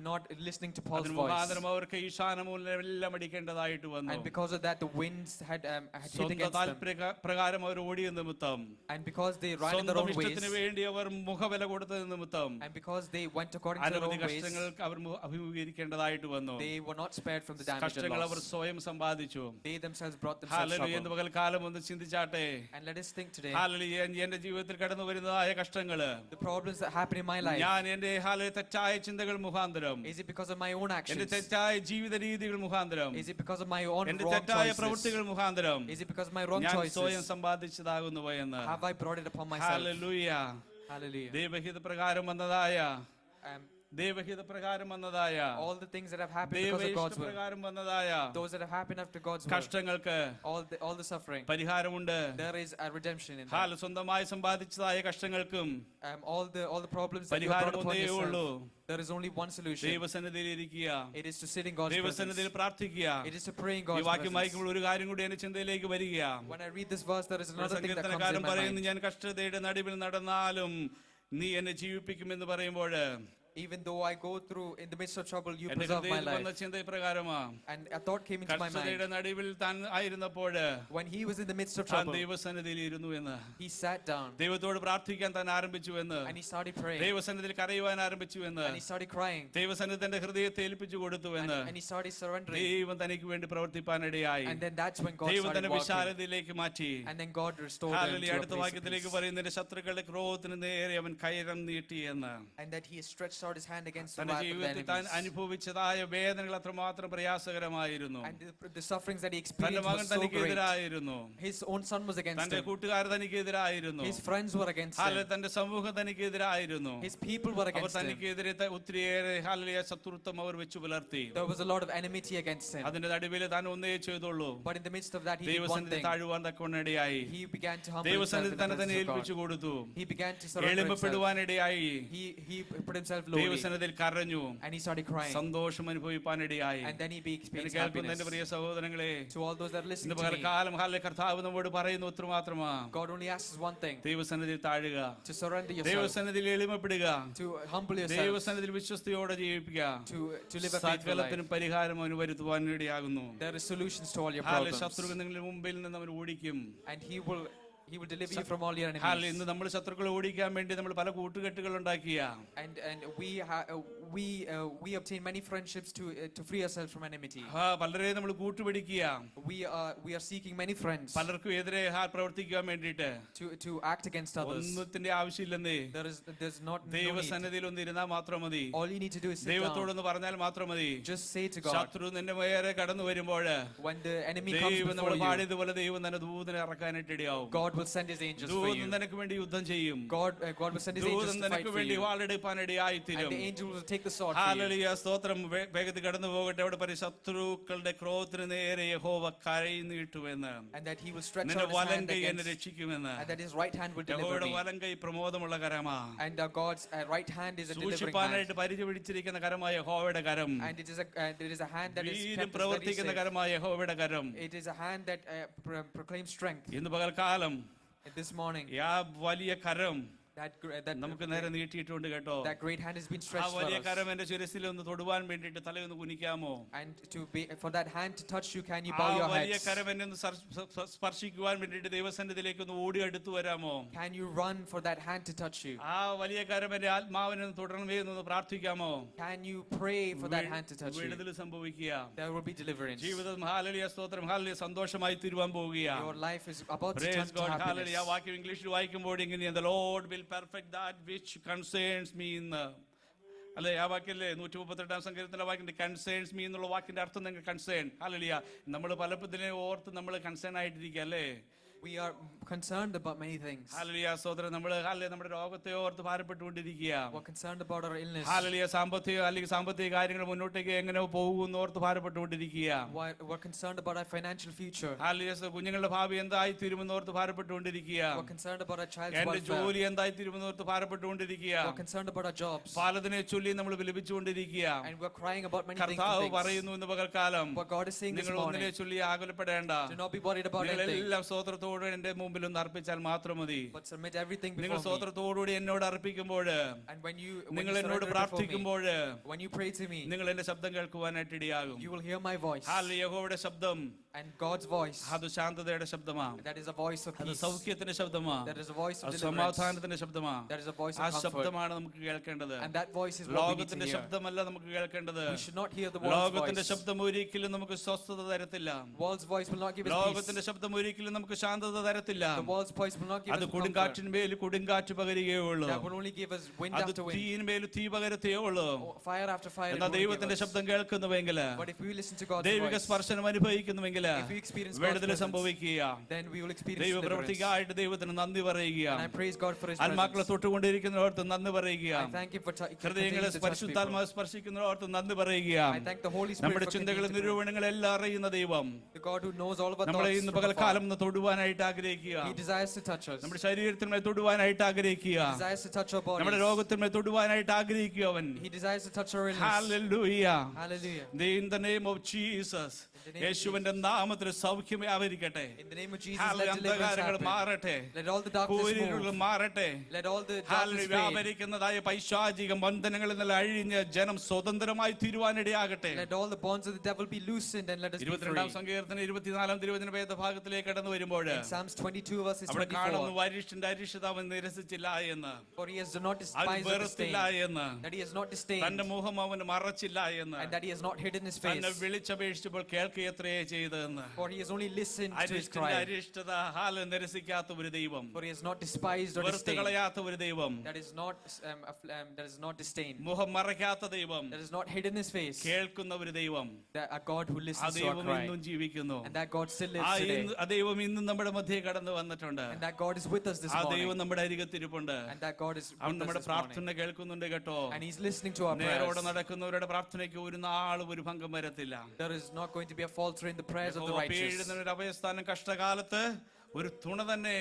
B: not listening to Paul's
A: അതിന്
B: voice.
A: മുഖാന്തരം അവർക്ക് ഈശാനമൂലം എല്ലാം അടിക്കേണ്ടതായിട്ട് ഇടയായിട്ട് വന്നു.
B: And because of that, the winds had hit
A: സ്വന്തം
B: against them.
A: താല്പര്യപ്രകാരം അവർ ഓടിയ നിമിത്തം,
B: And because they ran in their
A: സ്വന്തം
B: own ways,
A: ഇഷ്ടത്തിന് വേണ്ടി അവർ മുഖവില കൊടുത്തത് നിമിത്തം
B: and because they went according to their
A: അനവധി
B: own ways,
A: കഷ്ടങ്ങൾ അവർ അഭിമുഖീകരിക്കേണ്ടതായിട്ട് വന്നു.
B: they were not spared from the damage and
A: കഷ്ടങ്ങൾ അവർ
B: loss.
A: സ്വയം സമ്പാദിച്ചു.
B: They themselves brought themselves
A: hallelujah. എന്ന്
B: trouble.
A: പകൽക്കാലം ഒന്ന് ചിന്തിച്ചാട്ടെ.
B: And let us think today,
A: hallelujah. എന്റെ ജീവിതത്തിൽ കടന്നു വരുന്നതായ കഷ്ടങ്ങള്,
B: the problems that happen in my life,
A: ഞാൻ എന്റെ തെറ്റായ ചിന്തകൾ മുഖാന്തരം,
B: is it because of my own
A: എന്റെ
B: actions?
A: തെറ്റായ ജീവിത രീതികൾ മുഖാന്തരം,
B: Is it because of my own
A: എന്റെ
B: wrong
A: തെറ്റായ
B: choices?
A: പ്രവൃത്തികൾ മുഖാന്തരം
B: Is it because of my wrong
A: ഞാൻ സ്വയം
B: choices?
A: സമ്പാദിച്ചതാകുന്നു എന്ന്.
B: Have I brought it upon myself?
A: Hallelujah.
B: Hallelujah.
A: ദൈവഹിത പ്രകാരം വന്നതായ,
B: Um,
A: ദൈവഹിത പ്രകാരം വന്നതായ,
B: all the things that have happened because of God's will,
A: ദൈവഹിതപ്രകാരം വന്നതായ
B: those that have happened after God's will,
A: കഷ്ടങ്ങൾക്ക്
B: all the suffering,
A: പരിഹാരമുണ്ട്.
B: there is a redemption in that.
A: ഹാല സ്വന്തമായി സമ്പാദിച്ചതായ കഷ്ടങ്ങൾക്കും
B: All the problems that you have brought upon
A: പരിഹാരമൊന്നേ ഉള്ളൂ.
B: yourself, there is only one solution.
A: ദൈവസന്നിധിയിൽ ഇരിക്കുക,
B: It is to sit in God's presence.
A: ദൈവസന്നിധിയിൽ പ്രാർത്ഥിക്കുക.
B: It is to pray in
A: ഈ
B: God's
A: വാക്യം
B: presence.
A: വായിക്കുമ്പോൾ ഒരു കാര്യം കൂടി എന്റെ ചിന്തയിലേക്ക് വരിക.
B: When I read this verse, there is another thing that comes
A: സങ്കീർത്തനക്കാരൻ
B: in my
A: പറയുന്നു,
B: mind.
A: ഞാൻ കഷ്ടതയുടെ നടുവിൽ നടന്നാലും നീ എന്നെ ജീവിപ്പിക്കുമെന്ന് പറയുമ്പോൾ
B: Even though I go through in the midst of trouble, you
A: എന്റെ
B: preserve my
A: ഹൃദയത്തിൽ വന്ന
B: life.
A: ചിന്ത ഇപ്രകാരമാ.
B: And a thought came into my
A: കഷ്ടതയുടെ
B: mind.
A: നടുവിൽ താൻ ആയിരുന്നപ്പോൾ
B: When he was in the midst of
A: താൻ
B: trouble,
A: ദൈവസന്നിധിയിൽ ഇരുന്നു എന്ന്,
B: he sat down
A: ദൈവത്തോട് പ്രാർത്ഥിക്കാൻ താൻ ആരംഭിച്ചു എന്ന്,
B: and he started praying.
A: ദൈവസന്നിധിയിൽ കരയുവാൻ ആരംഭിച്ചു എന്ന്,
B: And he started crying.
A: ദൈവസന്നിധി തന്റെ ഹൃദയത്തെ ഏൽപ്പിച്ചു കൊടുത്തു എന്ന്,
B: And he started surrendering.
A: ദൈവം തനിക്ക് വേണ്ടി പ്രവർത്തിപ്പാനിടയായി.
B: And then that's when God
A: ദൈവം
B: started
A: തന്നെ
B: working.
A: വിശാലതയിലേക്ക് മാറ്റി.
B: And then God restored him
A: hallelujah.
B: to a
A: അടുത്ത
B: place of
A: വാക്യത്തിലേക്ക്
B: peace.
A: പറയുന്നു, നിന്റെ ശത്രുക്കളുടെ ക്രോധത്തിന് നേരെ അവൻ കൈരം നീട്ടി എന്ന്.
B: And that he stretched out his hand against the
A: തന്റെ
B: wrath of the
A: ജീവിതത്തിൽ താൻ
B: enemies.
A: അനുഭവിച്ചതായ വേദനകൾ അത്രമാത്രം പ്രയാസകരമായിരുന്നു.
B: And the sufferings that he
A: തന്റെ
B: experienced
A: മകൻ
B: was so
A: തനിക്ക്
B: great.
A: എതിരായിരുന്നു,
B: His own son was against
A: തന്റെ
B: him.
A: കൂട്ടുകാർ തനിക്ക് എതിരായിരുന്നു,
B: His friends were against
A: ഹാല
B: him.
A: തന്റെ സമൂഹം തനിക്ക് എതിരായിരുന്നു.
B: His people were
A: our
B: against him.
A: തനിക്കെതിരെ ഒത്തിരിയേറെ ഹാലലിയ ശത്രുത്വം അവർ വെച്ചു പുലർത്തി.
B: There was a lot of enmity against him.
A: അതിന്റെ നടുവിൽ താൻ ഒന്നേ ചെയ്തുള്ളൂ,
B: But in the midst of that, he did one
A: ദൈവസന്നിധി
B: thing.
A: താഴുവാൻ തക്കവണ്ണിടയായി.
B: He began to humble himself in
A: ദൈവസന്നിധി
B: the
A: തന്നെ തന്നെ
B: presence of
A: ഏൽപ്പിച്ചു
B: God.
A: കൊടുത്തു.
B: He began to surrender himself.
A: എളിമപ്പെടുവാനിടയായി.
B: He put himself lowly.
A: ദൈവസന്നിധിയിൽ കരഞ്ഞു,
B: And he started crying.
A: സന്തോഷം അനുഭവിപ്പാനിടയായി.
B: And then he experienced
A: കേൾക്കുന്ന എന്റെ
B: happiness.
A: പ്രിയ സഹോദരങ്ങളെ,
B: To all those that are
A: ഇന്ന്
B: listening to me,
A: പകൽക്കാലം ഹാല കർത്താവ് നമ്മോട് പറയുന്നു ഒത്രമാത്രമാ,
B: God only asks one thing:
A: ദൈവസന്നിധിയിൽ താഴുക,
B: to surrender yourself,
A: ദൈവസന്നിധിയിൽ എളിമപ്പെടുക,
B: to humble yourself,
A: ദൈവസന്നിധിയിൽ വിശ്വസ്തയോടെ ജീവിക്കുക.
B: to live a faithful life.
A: സകലത്തിനും പരിഹാരം അവന് വരുത്തുവാനിടയാകുന്നു.
B: There are solutions to all your
A: ഹാല
B: problems.
A: ശത്രു നിങ്ങളുടെ മുമ്പിൽ നിന്ന് അവൻ ഓടിക്കും.
B: And he will deliver you from all your
A: ഹാല
B: enemies.
A: ഇന്ന് നമ്മൾ ശത്രുക്കളെ ഓടിക്കാൻ വേണ്ടി നമ്മൾ പല കൂട്ടുകെട്ടുകൾ ഉണ്ടാക്കിയ,
B: And we obtain many friendships to free ourselves from enmity.
A: പലരെ നമ്മൾ കൂട്ടുപിടിക്കുക,
B: We are seeking many friends
A: പലർക്കും എതിരെ പ്രവർത്തിക്കാൻ വേണ്ടിയിട്ട്.
B: to act against others.
A: ഒന്നത്തിന്റെ ആവശ്യമില്ലെന്നേ.
B: There's no need.
A: ദൈവസന്നിധിയിൽ ഒന്ന് ഇരുന്നാൽ മാത്രം മതി.
B: All you need to do is sit down.
A: ദൈവത്തോടൊന്ന് പറഞ്ഞാൽ മാത്രം മതി.
B: Just say to God.
A: ശത്രു നിന്റെ നേരെ കടന്നു വരുമ്പോൾ
B: When the enemy comes
A: ദൈവം
B: before
A: നമ്മൾ
B: you,
A: പാടിയതുപോലെ ദൈവം തന്നെ ദൂതനെ ഇറക്കാനായിട്ട് ഇടയാവും.
B: God will send his angels for
A: ദൂതൻ
B: you.
A: നിനക്ക് വേണ്ടി യുദ്ധം ചെയ്യും.
B: God will send his angels
A: ദൂതൻ
B: to fight
A: നിനക്ക്
B: for
A: വേണ്ടി
B: you.
A: വാളെടുപ്പാനിടയായി
B: And
A: തീരും.
B: the angel will take the sword for you.
A: Hallelujah. സ്തോത്രം. വേഗത്തിൽ കടന്നു പോകട്ടെ. അവിടെ പറയും, ശത്രുക്കളുടെ ക്രോധത്തിന് നേരെ യഹോവ കൈ നീട്ടുമെന്ന്,
B: And that he will stretch
A: നിന്റെ
B: out his
A: വലം
B: hand
A: കൈ എന്നെ
B: against,
A: രക്ഷിക്കുമെന്ന്.
B: and that his right hand will deliver
A: യഹോവയുടെ
B: me.
A: വലം കൈ പ്രമോദമുള്ള കരമാ.
B: And God's right hand is a delivering hand.
A: സൂക്ഷിപ്പാനായിട്ട് പരിചപിടിച്ചിരിക്കുന്ന കരമായ യഹോവയുടെ കരം.
B: And it is a hand that is
A: വീര്യം
B: kept us very
A: പ്രവർത്തിക്കുന്ന
B: safe.
A: കരമായ യഹോവയുടെ കരം.
B: It is a hand that proclaims strength.
A: ഇന്ന് പകൽക്കാലം
B: This morning,
A: ആ വലിയ കരം
B: that
A: നമുക്ക് നേരെ നീട്ടിയിട്ടുണ്ട് കേട്ടോ.
B: great hand has been
A: ആ
B: stretched for
A: വലിയ
B: us.
A: കരം എന്റെ ശിരസിൽ ഒന്ന് തൊടുവാൻ വേണ്ടിയിട്ട് തലയൊന്ന് കുനിക്കാമോ?
B: And for that hand to touch you, can you
A: ആ
B: bow your
A: വലിയ
B: heads?
A: കരം എന്നെ ഒന്ന് സ്പർശിക്കുവാൻ വേണ്ടിയിട്ട് ദൈവസന്നിധിയിലേക്ക് ഒന്ന് ഓടി അടുത്ത് വരാമോ?
B: Can you run for that hand to touch you?
A: ആ വലിയ കരം എന്റെ ആത്മാവിനെ ഒന്ന് തുടരണമേ എന്നൊന്ന് പ്രാർത്ഥിക്കാമോ?
B: Can you pray for that hand to touch you?
A: വിടുതൽ സംഭവിക്കുക.
B: There will be deliverance.
A: ജീവിതം ഹല്ലേലൂയ സ്തോത്രം ഹല്ലേലൂയ സന്തോഷമായി തീരുവാൻ പോവുകയാണ്.
B: Your life is about to
A: Praise
B: turn to
A: God.
B: happiness.
A: Hallelujah. ആ വാക്യം ഇംഗ്ലീഷിൽ വായിക്കുമ്പോൾ ഇങ്ങനെയാണ്, the Lord will perfect that which concerns me എന്ന്. അല്ലെ ആ വാക്യല്ലേ 138 സങ്കീർത്തനത്തിലെ വാക്യം കൺസേൺസ് മീ എന്നുള്ള വാക്കിന്റെ അർത്ഥം നിങ്ങൾ കൺസേൺ. ഹല്ലേലൂയ. നമ്മൾ പലപ്പോഴും ഓർത്ത് നമ്മൾ കൺസേൺ ആയിട്ടിരിക്കുക അല്ലേ?
B: We are concerned about many things.
A: Hallelujah സ്തോത്രം. നമ്മൾ നമ്മുടെ രോഗത്തെ ഓർത്ത് ഭാരപ്പെട്ടുകൊണ്ടിരിക്കുക.
B: We're concerned about our illness.
A: Hallelujah. സാമ്പത്തിക കാര്യങ്ങൾ മുന്നോട്ടേക്ക് എങ്ങനെ പോകുമെന്ന് ഓർത്ത് ഭാരപ്പെട്ടുകൊണ്ടിരിക്കുക.
B: We're concerned about our financial future.
A: Hallelujah. കുഞ്ഞുങ്ങളുടെ ഭാവി എന്തായി തീരുമെന്ന് ഓർത്ത് ഭാരപ്പെട്ടുകൊണ്ടിരിക്കുക.
B: We're concerned about our child's
A: എന്റെ
B: welfare.
A: ജോലി എന്തായി തീരുമെന്ന് ഓർത്ത് ഭാരപ്പെട്ടുകൊണ്ടിരിക്കുക.
B: We're concerned about our jobs.
A: പലതിനെ ചൊല്ലി നമ്മൾ വിലപിച്ചുകൊണ്ടിരിക്കുക.
B: And we're crying about many
A: കർത്താവ്
B: things.
A: പറയുന്നു ഇന്ന് പകൽക്കാലം,
B: What God is saying this
A: നിങ്ങൾ ഒന്നിനെ
B: morning,
A: ചൊല്ലി ആകുലപ്പെടേണ്ട.
B: do not be worried about
A: നിങ്ങൾ
B: anything.
A: എല്ലാം സ്തോത്രത്തോടെ സ്തോത്രത്തോടെ എന്റെ മുമ്പിൽ ഒന്ന് അർപ്പിച്ചാൽ മാത്രം മതി.
B: but submit everything
A: നിങ്ങൾ
B: before me.
A: സ്തോത്രത്തോടുകൂടി എന്നോട് അർപ്പിക്കുമ്പോൾ,
B: And when you
A: നിങ്ങൾ എന്നോട്
B: surrender before me,
A: പ്രാർത്ഥിക്കുമ്പോൾ,
B: when you pray to me,
A: നിങ്ങൾ എന്റെ ശബ്ദം കേൾക്കുവാനായിട്ട് ഇടയാകും.
B: you will hear my voice.
A: Hallelujah. യഹോവയുടെ ശബ്ദം
B: And God's voice,
A: അത് ശാന്തതയുടെ ശബ്ദമാണ്,
B: that is a voice of
A: അത്
B: peace,
A: സൗഖ്യത്തിന്റെ ശബ്ദമാണ്,
B: that is a voice of
A: അത്
B: deliverance,
A: സമാധാനത്തിന്റെ ശബ്ദമാണ്.
B: that is a voice
A: ആ
B: of comfort.
A: ശബ്ദമാണ് നമുക്ക് കേൾക്കേണ്ടത്.
B: And that voice is what we need to
A: ലോകത്തിന്റെ
B: hear.
A: ശബ്ദമല്ല നമുക്ക് കേൾക്കേണ്ടത്.
B: We should not hear the world's
A: ലോകത്തിന്റെ
B: voice.
A: ശബ്ദം ഒരിക്കലും നമുക്ക് സ്വസ്ഥത തരത്തില്ല.
B: World's voice will not give us
A: ലോകത്തിന്റെ
B: peace.
A: ശബ്ദം ഒരിക്കലും നമുക്ക് ശാന്തത തരത്തില്ല.
B: The world's voice will not give
A: അത്
B: us comfort.
A: കൊടുങ്കാറ്റിന്മേൽ കൊടുങ്കാറ്റ് പകരുകയുള്ളൂ.
B: That will only give us wind
A: അത്
B: after wind,
A: തീയിന്മേൽ തീ പകരത്തേ ഉള്ളൂ.
B: fire after fire. it
A: എന്നാൽ
B: will give
A: ദൈവത്തിന്റെ
B: us.
A: ശബ്ദം കേൾക്കുന്നുവെങ്കിൽ,
B: But if we listen to God's
A: ദൈവിക
B: voice,
A: സ്പർശനം അനുഭവിക്കുന്നുവെങ്കിൽ,
B: if we experience God's
A: വിടുതൽ
B: presence,
A: സംഭവിക്കുക.
B: then we will experience
A: ദൈവ
B: deliverance.
A: പ്രവൃത്തിക്കായിട്ട് ദൈവത്തിന് നന്ദി പറയുക.
B: And I praise God for His
A: ആത്മാക്കളെ
B: presence.
A: തൊട്ടുകൊണ്ടിരിക്കുന്നവർക്ക് നന്ദി പറയുക.
B: I thank Him for
A: ഹൃദയങ്ങളെ
B: continuing to touch people.
A: പരിശുദ്ധാത്മാവ് സ്പർശിക്കുന്നവർക്ക് നന്ദി പറയുക.
B: I thank the Holy Spirit
A: നമ്മുടെ
B: for
A: ചിന്തകളും
B: continuing to
A: നിരൂപണങ്ങളെല്ലാം അറിയുന്ന ദൈവം
B: the God who knows all of our
A: നമ്മളെ
B: thoughts
A: ഇന്ന്
B: from
A: പകൽക്കാലം
B: afar.
A: ഒന്ന് തൊടുവാനായിട്ട് ആഗ്രഹിക്കുക.
B: He desires to touch us.
A: നമ്മുടെ ശരീരത്തിന്മേൽ തൊടുവാനായിട്ട് ആഗ്രഹിക്കുക.
B: He desires to touch our
A: നമ്മുടെ
B: bodies.
A: രോഗത്തിന്മേൽ തൊടുവാനായിട്ട് ആഗ്രഹിക്കുക അവൻ.
B: He desires to touch our illness.
A: Hallelujah.
B: Hallelujah.
A: In the name of Jesus. യേശുവിന്റെ നാമത്തിൽ സൗഖ്യം വ്യാപരിക്കട്ടെ.
B: In the name of Jesus,
A: Hallelujah.
B: let deliverance
A: അന്ധകാരങ്ങൾ
B: happen.
A: മാറട്ടെ.
B: Let all the darkness
A: കൂരിരുൾ
B: move.
A: മാറട്ടെ.
B: Let all the darkness
A: Hallelujah.
B: fade.
A: വ്യാപരിക്കുന്നതായ പൈശാചിക ബന്ധനങ്ങളിൽ നിന്ന് അഴിഞ്ഞ് ജനം സ്വതന്ത്രമായി തീരുവാനിടയാകട്ടെ.
B: Let all the bonds of the devil be loosened and let us be
A: 22-ാം
B: free.
A: സങ്കീർത്തനം 24-ാം തിരുവചന വേദഭാഗത്തിലേക്ക് കടന്നു വരുമ്പോൾ
B: In Psalms 22 verses
A: അവിടെ കാണുന്നു
B: 24,
A: വരിഷ്ഠന്റെ അരിഷ്ടത അവൻ നിരസിച്ചില്ല എന്ന്,
B: for he has not
A: അവൻ
B: despised or
A: വെറുത്തില്ല
B: disdained,
A: എന്ന്,
B: that he has not disdained,
A: തന്റെ മുഖം അവൻ മറച്ചില്ല എന്ന്,
B: and that he has not hidden his
A: തന്നെ
B: face,
A: വിളിച്ചപേക്ഷിച്ചപ്പോൾ കേൾക്കുകയത്രേ ചെയ്തെന്ന്.
B: for he has only listened to his
A: അരിഷ്ടന്റെ
B: cry,
A: അരിഷ്ടത നിരസിക്കാത്ത ഒരു ദൈവം,
B: for he has not despised or
A: വെറുത്ത്
B: disdained,
A: കളയാത്ത ഒരു ദൈവം,
B: that is not disdained,
A: മുഖം മറയ്ക്കാത്ത ദൈവം,
B: that has not hidden his face,
A: കേൾക്കുന്ന ഒരു ദൈവം.
B: that a God who
A: ആ
B: listens to our
A: ദൈവം
B: cry,
A: ഇന്നും ജീവിക്കുന്നു.
B: and that God still
A: ആ
B: lives today,
A: ദൈവം ഇന്നും നമ്മുടെ മധ്യേ കടന്നു വന്നിട്ടുണ്ട്.
B: and that God is with us this
A: ആ
B: morning,
A: ദൈവം നമ്മുടെ അരികത്തിരിപ്പുണ്ട്.
B: and that God is
A: അവൻ
B: with us
A: നമ്മുടെ
B: this morning,
A: പ്രാർത്ഥന കേൾക്കുന്നുണ്ട് കേട്ടോ.
B: and he's listening to our
A: നേരോടെ
B: prayers.
A: നടക്കുന്നവരുടെ പ്രാർത്ഥനയ്ക്ക് ഒരു നാളും ഒരു ഭംഗം വരത്തില്ല.
B: There is not going to be a falter in the prayers of the
A: യഹോവ
B: righteous.
A: പീഡിതരുടെ അഭയസ്ഥാനം കഷ്ടകാലത്ത് ഒരു തുണ തന്നെ.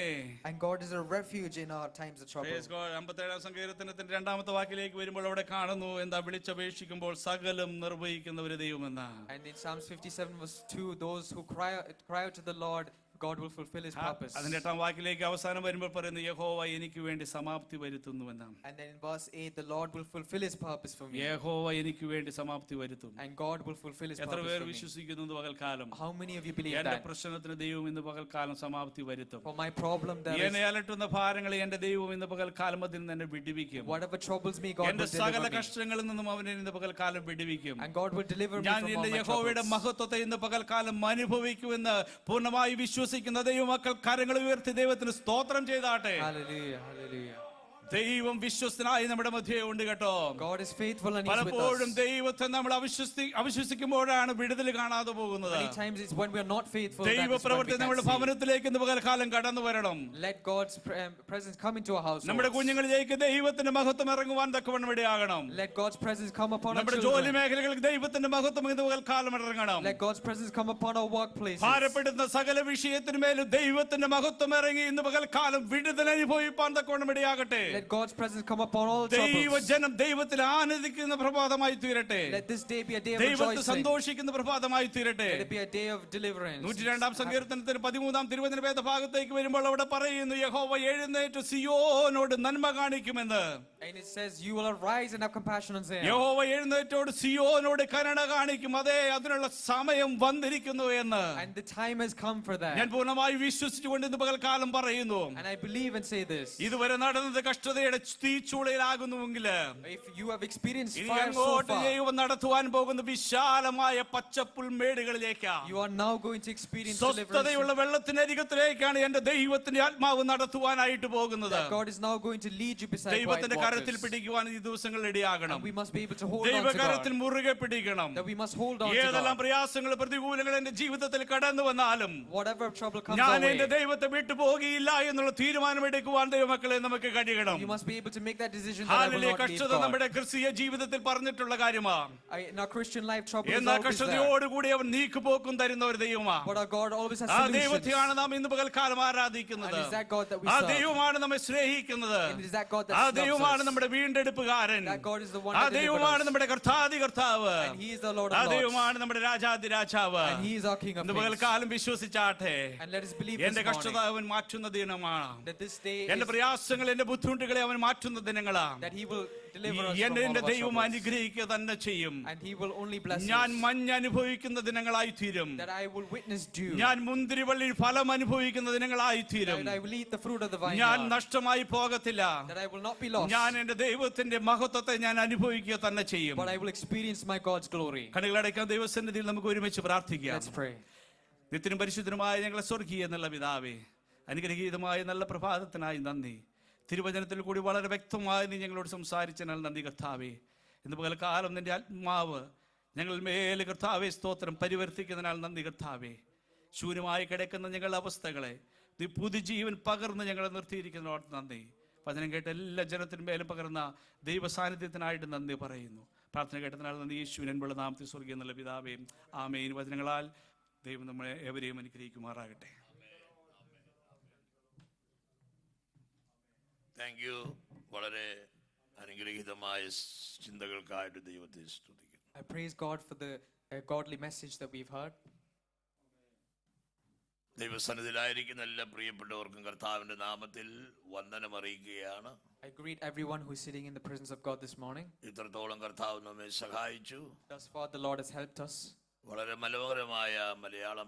B: And God is a refuge in our times of trouble.
A: 57-ാം സങ്കീർത്തനത്തിന്റെ 2-ാമത്തെ വാക്യത്തിലേക്ക് വരുമ്പോൾ അവിടെ കാണുന്നു എന്താ വിളിച്ചപേക്ഷിക്കുമ്പോൾ സകലം നിർവഹിക്കുന്ന ഒരു ദൈവമെന്നാ.
B: And in Psalms 57 verse 2, those who cry out to the Lord, God will fulfill his purpose.
A: അതിന്റെ 8-ാം വാക്യത്തിലേക്ക് അവസാനം വരുമ്പോൾ പറയുന്നു യഹോവ എനിക്ക് വേണ്ടി സമാപ്തി വരുത്തുന്നുവെന്നാണ്.
B: And then in verse 8, the Lord will fulfill his purpose for me.
A: യഹോവ എനിക്ക് വേണ്ടി സമാപ്തി വരുത്തും.
B: And God will fulfill his
A: എത്ര
B: purpose
A: പേർ
B: for me.
A: വിശ്വസിക്കുന്നു പകൽക്കാലം?
B: How many of you believe
A: എന്റെ
B: that?
A: പ്രശ്നത്തിന് ദൈവം ഇന്ന് പകൽക്കാലം സമാപ്തി വരുത്തും.
B: For my problem,
A: എന്നെ അലട്ടുന്ന ഭാരങ്ങളെ എന്റെ ദൈവം ഇന്ന് പകൽക്കാലം അതിൽ നിന്ന് എന്നെ വിടുവിക്കും.
B: whatever troubles me, God
A: എന്റെ
B: will
A: സകല
B: deliver me.
A: കഷ്ടങ്ങളിൽ നിന്നും അവനെ ഇന്ന് പകൽക്കാലം വിടുവിക്കും.
B: And God will deliver me
A: ഞാൻ
B: from all
A: എന്റെ
B: my
A: യഹോവയുടെ
B: troubles.
A: മഹത്വത്തെ ഇന്ന് പകൽക്കാലം അനുഭവിക്കുമെന്ന് പൂർണ്ണമായി വിശ്വസിക്കുന്ന ദൈവമക്കൾ കരങ്ങൾ ഉയർത്തി ദൈവത്തിന് സ്തോത്രം ചെയ്താട്ടെ.
B: Hallelujah, hallelujah.
A: ദൈവം വിശ്വസ്തനായി നമ്മുടെ മധ്യേ ഉണ്ട് കേട്ടോ.
B: God is faithful and He's with
A: പലപ്പോഴും
B: us.
A: ദൈവത്തെ നമ്മൾ അവിശ്വസിക്കുമ്പോഴാണ് വിടുതൽ കാണാതെ പോകുന്നത്.
B: Many times it's when we are not faithful that
A: ദൈവ
B: is when we
A: പ്രവൃത്തി നമ്മുടെ
B: can't see.
A: ഭവനത്തിലേക്ക് ഇന്ന് പകൽക്കാലം കടന്നു വരണം.
B: Let God's presence come into our house.
A: നമ്മുടെ കുഞ്ഞുങ്ങളിലേക്ക് ദൈവത്തിന്റെ മഹത്വം ഇറങ്ങുവാൻ തക്കവണ്ണം ഇടയാകണം.
B: Let God's presence come upon our
A: നമ്മുടെ ജോലി
B: children.
A: മേഖലകളിൽ ദൈവത്തിന്റെ മഹത്വം ഇന്ന് പകൽക്കാലം ഇറങ്ങണം.
B: Let God's presence come upon our workplaces.
A: ഭാരപ്പെടുന്ന സകല വിഷയത്തിനുമേലും ദൈവത്തിന്റെ മഹത്വം ഇറങ്ങി ഇന്ന് പകൽക്കാലം വിടുതൽ അനുഭവിപ്പാൻ തക്കവണ്ണം ഇടയാകട്ടെ.
B: Let God's presence come upon all
A: ദൈവ
B: troubles.
A: ജനം ദൈവത്തിൽ ആനന്ദിക്കുന്ന പ്രഭാതമായി തീരട്ടെ.
B: Let this day be a day of
A: ദൈവത്തിൽ
B: rejoicing.
A: സന്തോഷിക്കുന്ന പ്രഭാതമായി തീരട്ടെ.
B: Let it be a day of deliverance.
A: 102-ാം സങ്കീർത്തനത്തിൽ 13-ാം തിരുവചന വേദഭാഗത്തേക്ക് വരുമ്പോൾ അവിടെ പറയുന്നു യഹോവ എഴുന്നേറ്റ് സിയോനോട് നന്മ കാണിക്കുമെന്ന്.
B: And it says, you will arise and have compassion on Zion.
A: യഹോവ എഴുന്നേറ്റോട് സിയോനോട് കരുണ കാണിക്കും. അതേ, അതിനുള്ള സമയം വന്നിരിക്കുന്നു എന്ന്
B: And the time has come for that.
A: ഞാൻ പൂർണ്ണമായി വിശ്വസിച്ചുകൊണ്ട് ഇന്ന് പകൽക്കാലം പറയുന്നു.
B: And I believe and say this.
A: ഇതുവരെ നടന്നത് കഷ്ടതയുടെ തീച്ചൂളയിലാകുന്നുവെങ്കിൽ
B: If you have experienced
A: ഇനി
B: fire so
A: അങ്ങോട്ട്
B: far,
A: ദൈവം നടത്തുവാൻ പോകുന്ന വിശാലമായ പച്ചപ്പുൽമേടുകളിലേക്കാ,
B: you are now going to experience
A: സ്വസ്ഥതയുള്ള
B: deliverance.
A: വെള്ളത്തിനരികത്തിലേക്കാണ് എന്റെ ദൈവത്തിന്റെ ആത്മാവ് നടത്തുവാനായിട്ട് പോകുന്നത്.
B: That God is now going to lead you beside quiet
A: ദൈവത്തിന്റെ കരത്തിൽ
B: waters.
A: പിടിക്കുവാൻ ഈ ദിവസങ്ങൾ ഇടയാകണം.
B: And we must be able to hold on to
A: ദൈവകരത്തിൽ
B: God.
A: മുറുകെ പിടിക്കണം.
B: That we must hold on to
A: ഏതെല്ലാം
B: God.
A: പ്രയാസങ്ങൾ പ്രതികൂലങ്ങൾ എന്റെ ജീവിതത്തിൽ കടന്നു വന്നാലും
B: Whatever trouble comes
A: ഞാൻ
B: our
A: എന്റെ
B: way,
A: ദൈവത്തെ വിട്ടുപോകുകയില്ല എന്നുള്ള തീരുമാനമെടുക്കുവാൻ ദൈവമക്കളെ നമുക്ക് കഴിയണം.
B: You must be able to make that decision that I will
A: hallelujah.
B: not leave
A: കഷ്ടത
B: God.
A: നമ്മുടെ ക്രിസ്തീയ ജീവിതത്തിൽ പറഞ്ഞിട്ടുള്ള കാര്യമാണ്.
B: In our Christian life, trouble is
A: എന്നാൽ
B: always there.
A: കഷ്ടതയോടുകൂടി അവൻ നീക്കുപോക്കും തരുന്ന ഒരു ദൈവമാണ്.
B: But our God always has
A: ആ
B: solutions.
A: ദൈവത്തെയാണ് നാം ഇന്ന് പകൽക്കാലം ആരാധിക്കുന്നത്.
B: And it's that God that we
A: ആ
B: serve.
A: ദൈവമാണ് നമ്മെ സ്നേഹിക്കുന്നത്.
B: And it is that God that
A: ആ
B: loves
A: ദൈവമാണ്
B: us.
A: നമ്മുടെ വീണ്ടെടുപ്പുകാരൻ.
B: That God is the one
A: ആ
B: that delivered
A: ദൈവമാണ്
B: us.
A: നമ്മുടെ കർത്താധി കർത്താവ്.
B: And He is the Lord
A: ആ
B: of Lords.
A: ദൈവമാണ് നമ്മുടെ രാജാധി രാജാവ്.
B: And He is our King of
A: ഇന്ന്
B: Kings.
A: പകൽക്കാലം വിശ്വസിച്ചാട്ടെ.
B: And let us believe
A: എന്റെ
B: this
A: കഷ്ടത
B: morning
A: അവൻ മാറ്റുന്ന ദിനമാണ്.
B: that this day
A: എന്റെ
B: is,
A: പ്രയാസങ്ങൾ എന്റെ ബുദ്ധിമുട്ടുകളെ അവൻ മാറ്റുന്ന ദിനങ്ങളാണ്.
B: that He will deliver us from
A: എന്റെ
B: all of our
A: ദൈവം
B: troubles.
A: അനുഗ്രഹിക്കുക തന്നെ ചെയ്യും.
B: And He will only bless
A: ഞാൻ
B: us.
A: മഞ്ഞ് അനുഭവിക്കുന്ന ദിനങ്ങളായി തീരും.
B: That I will witness dew.
A: ഞാൻ മുന്തിരിവള്ളിയിൽ ഫലം അനുഭവിക്കുന്ന ദിനങ്ങളായി തീരും.
B: That I will eat the fruit of the
A: ഞാൻ
B: vineyard.
A: നഷ്ടമായി പോകത്തില്ല.
B: That I will not be lost.
A: ഞാൻ എന്റെ ദൈവത്തിന്റെ മഹത്വത്തെ ഞാൻ അനുഭവിക്കുക തന്നെ ചെയ്യും.
B: But I will experience my God's glory.
A: കണ്ണുകളടയ്ക്കാൻ ദൈവസന്നിധിയിൽ നമുക്ക് ഒരുമിച്ച് പ്രാർത്ഥിക്കാം.
B: Let's pray.
A: നിത്യനും പരിശുദ്ധനുമായ ഞങ്ങളെ സ്വർഗീയ എന്നുള്ള പിതാവേ, അനുഗ്രഹീതമായ നല്ല പ്രഭാതത്തിനായി നന്ദി. തിരുവചനത്തിൽ കൂടി വളരെ വ്യക്തമായി നീ ഞങ്ങളോട് സംസാരിച്ചതിനാൽ നന്ദി കർത്താവേ. ഇന്ന് പകൽക്കാലം നിന്റെ ആത്മാവ് ഞങ്ങൾ മേലെ കർത്താവേ സ്തോത്രം പരിവർത്തിക്കുന്നതിനാൽ നന്ദി കർത്താവേ. ശൂന്യമായി കിടക്കുന്ന ഞങ്ങളുടെ അവസ്ഥകളെ നീ പുതുജീവൻ പകർന്ന് ഞങ്ങളെ നിർത്തിയിരിക്കുന്നതോട് നന്ദി. വചനം കേട്ട എല്ലാ ജനത്തിനും മേലും പകർന്ന ദൈവ സാന്നിധ്യത്തിനായിട്ട് നന്ദി പറയുന്നു. പ്രാർത്ഥന കേട്ടതിനാൽ നന്ദി. യേശുവിൻ അൻപുള്ള നാമത്തിൽ സ്വർഗീയ എന്നുള്ള പിതാവേ, ആമേൻ. വചനങ്ങളാൽ ദൈവം നമ്മളെ എവരെയും അനുഗ്രഹിക്കുമാറാകട്ടെ.
C: Thank you. വളരെ അനുഗ്രഹീതമായ ചിന്തകൾക്കായിട്ട് ദൈവത്തെ സ്തുതിക്കുന്നു.
B: I praise God for the godly message that we've heard.
C: ദൈവസന്നിധിയിലായിരിക്കുന്ന എല്ലാ പ്രിയപ്പെട്ടവർക്കും കർത്താവിന്റെ നാമത്തിൽ വന്ദനം അറിയിക്കുകയാണ്.
B: I greet everyone who is sitting in the presence of God this morning.
C: ഇത്രത്തോളം കർത്താവ് നമ്മെ സഹായിച്ചു.
B: Thus far the Lord has helped us.
C: വളരെ മനോഹരമായ മലയാളം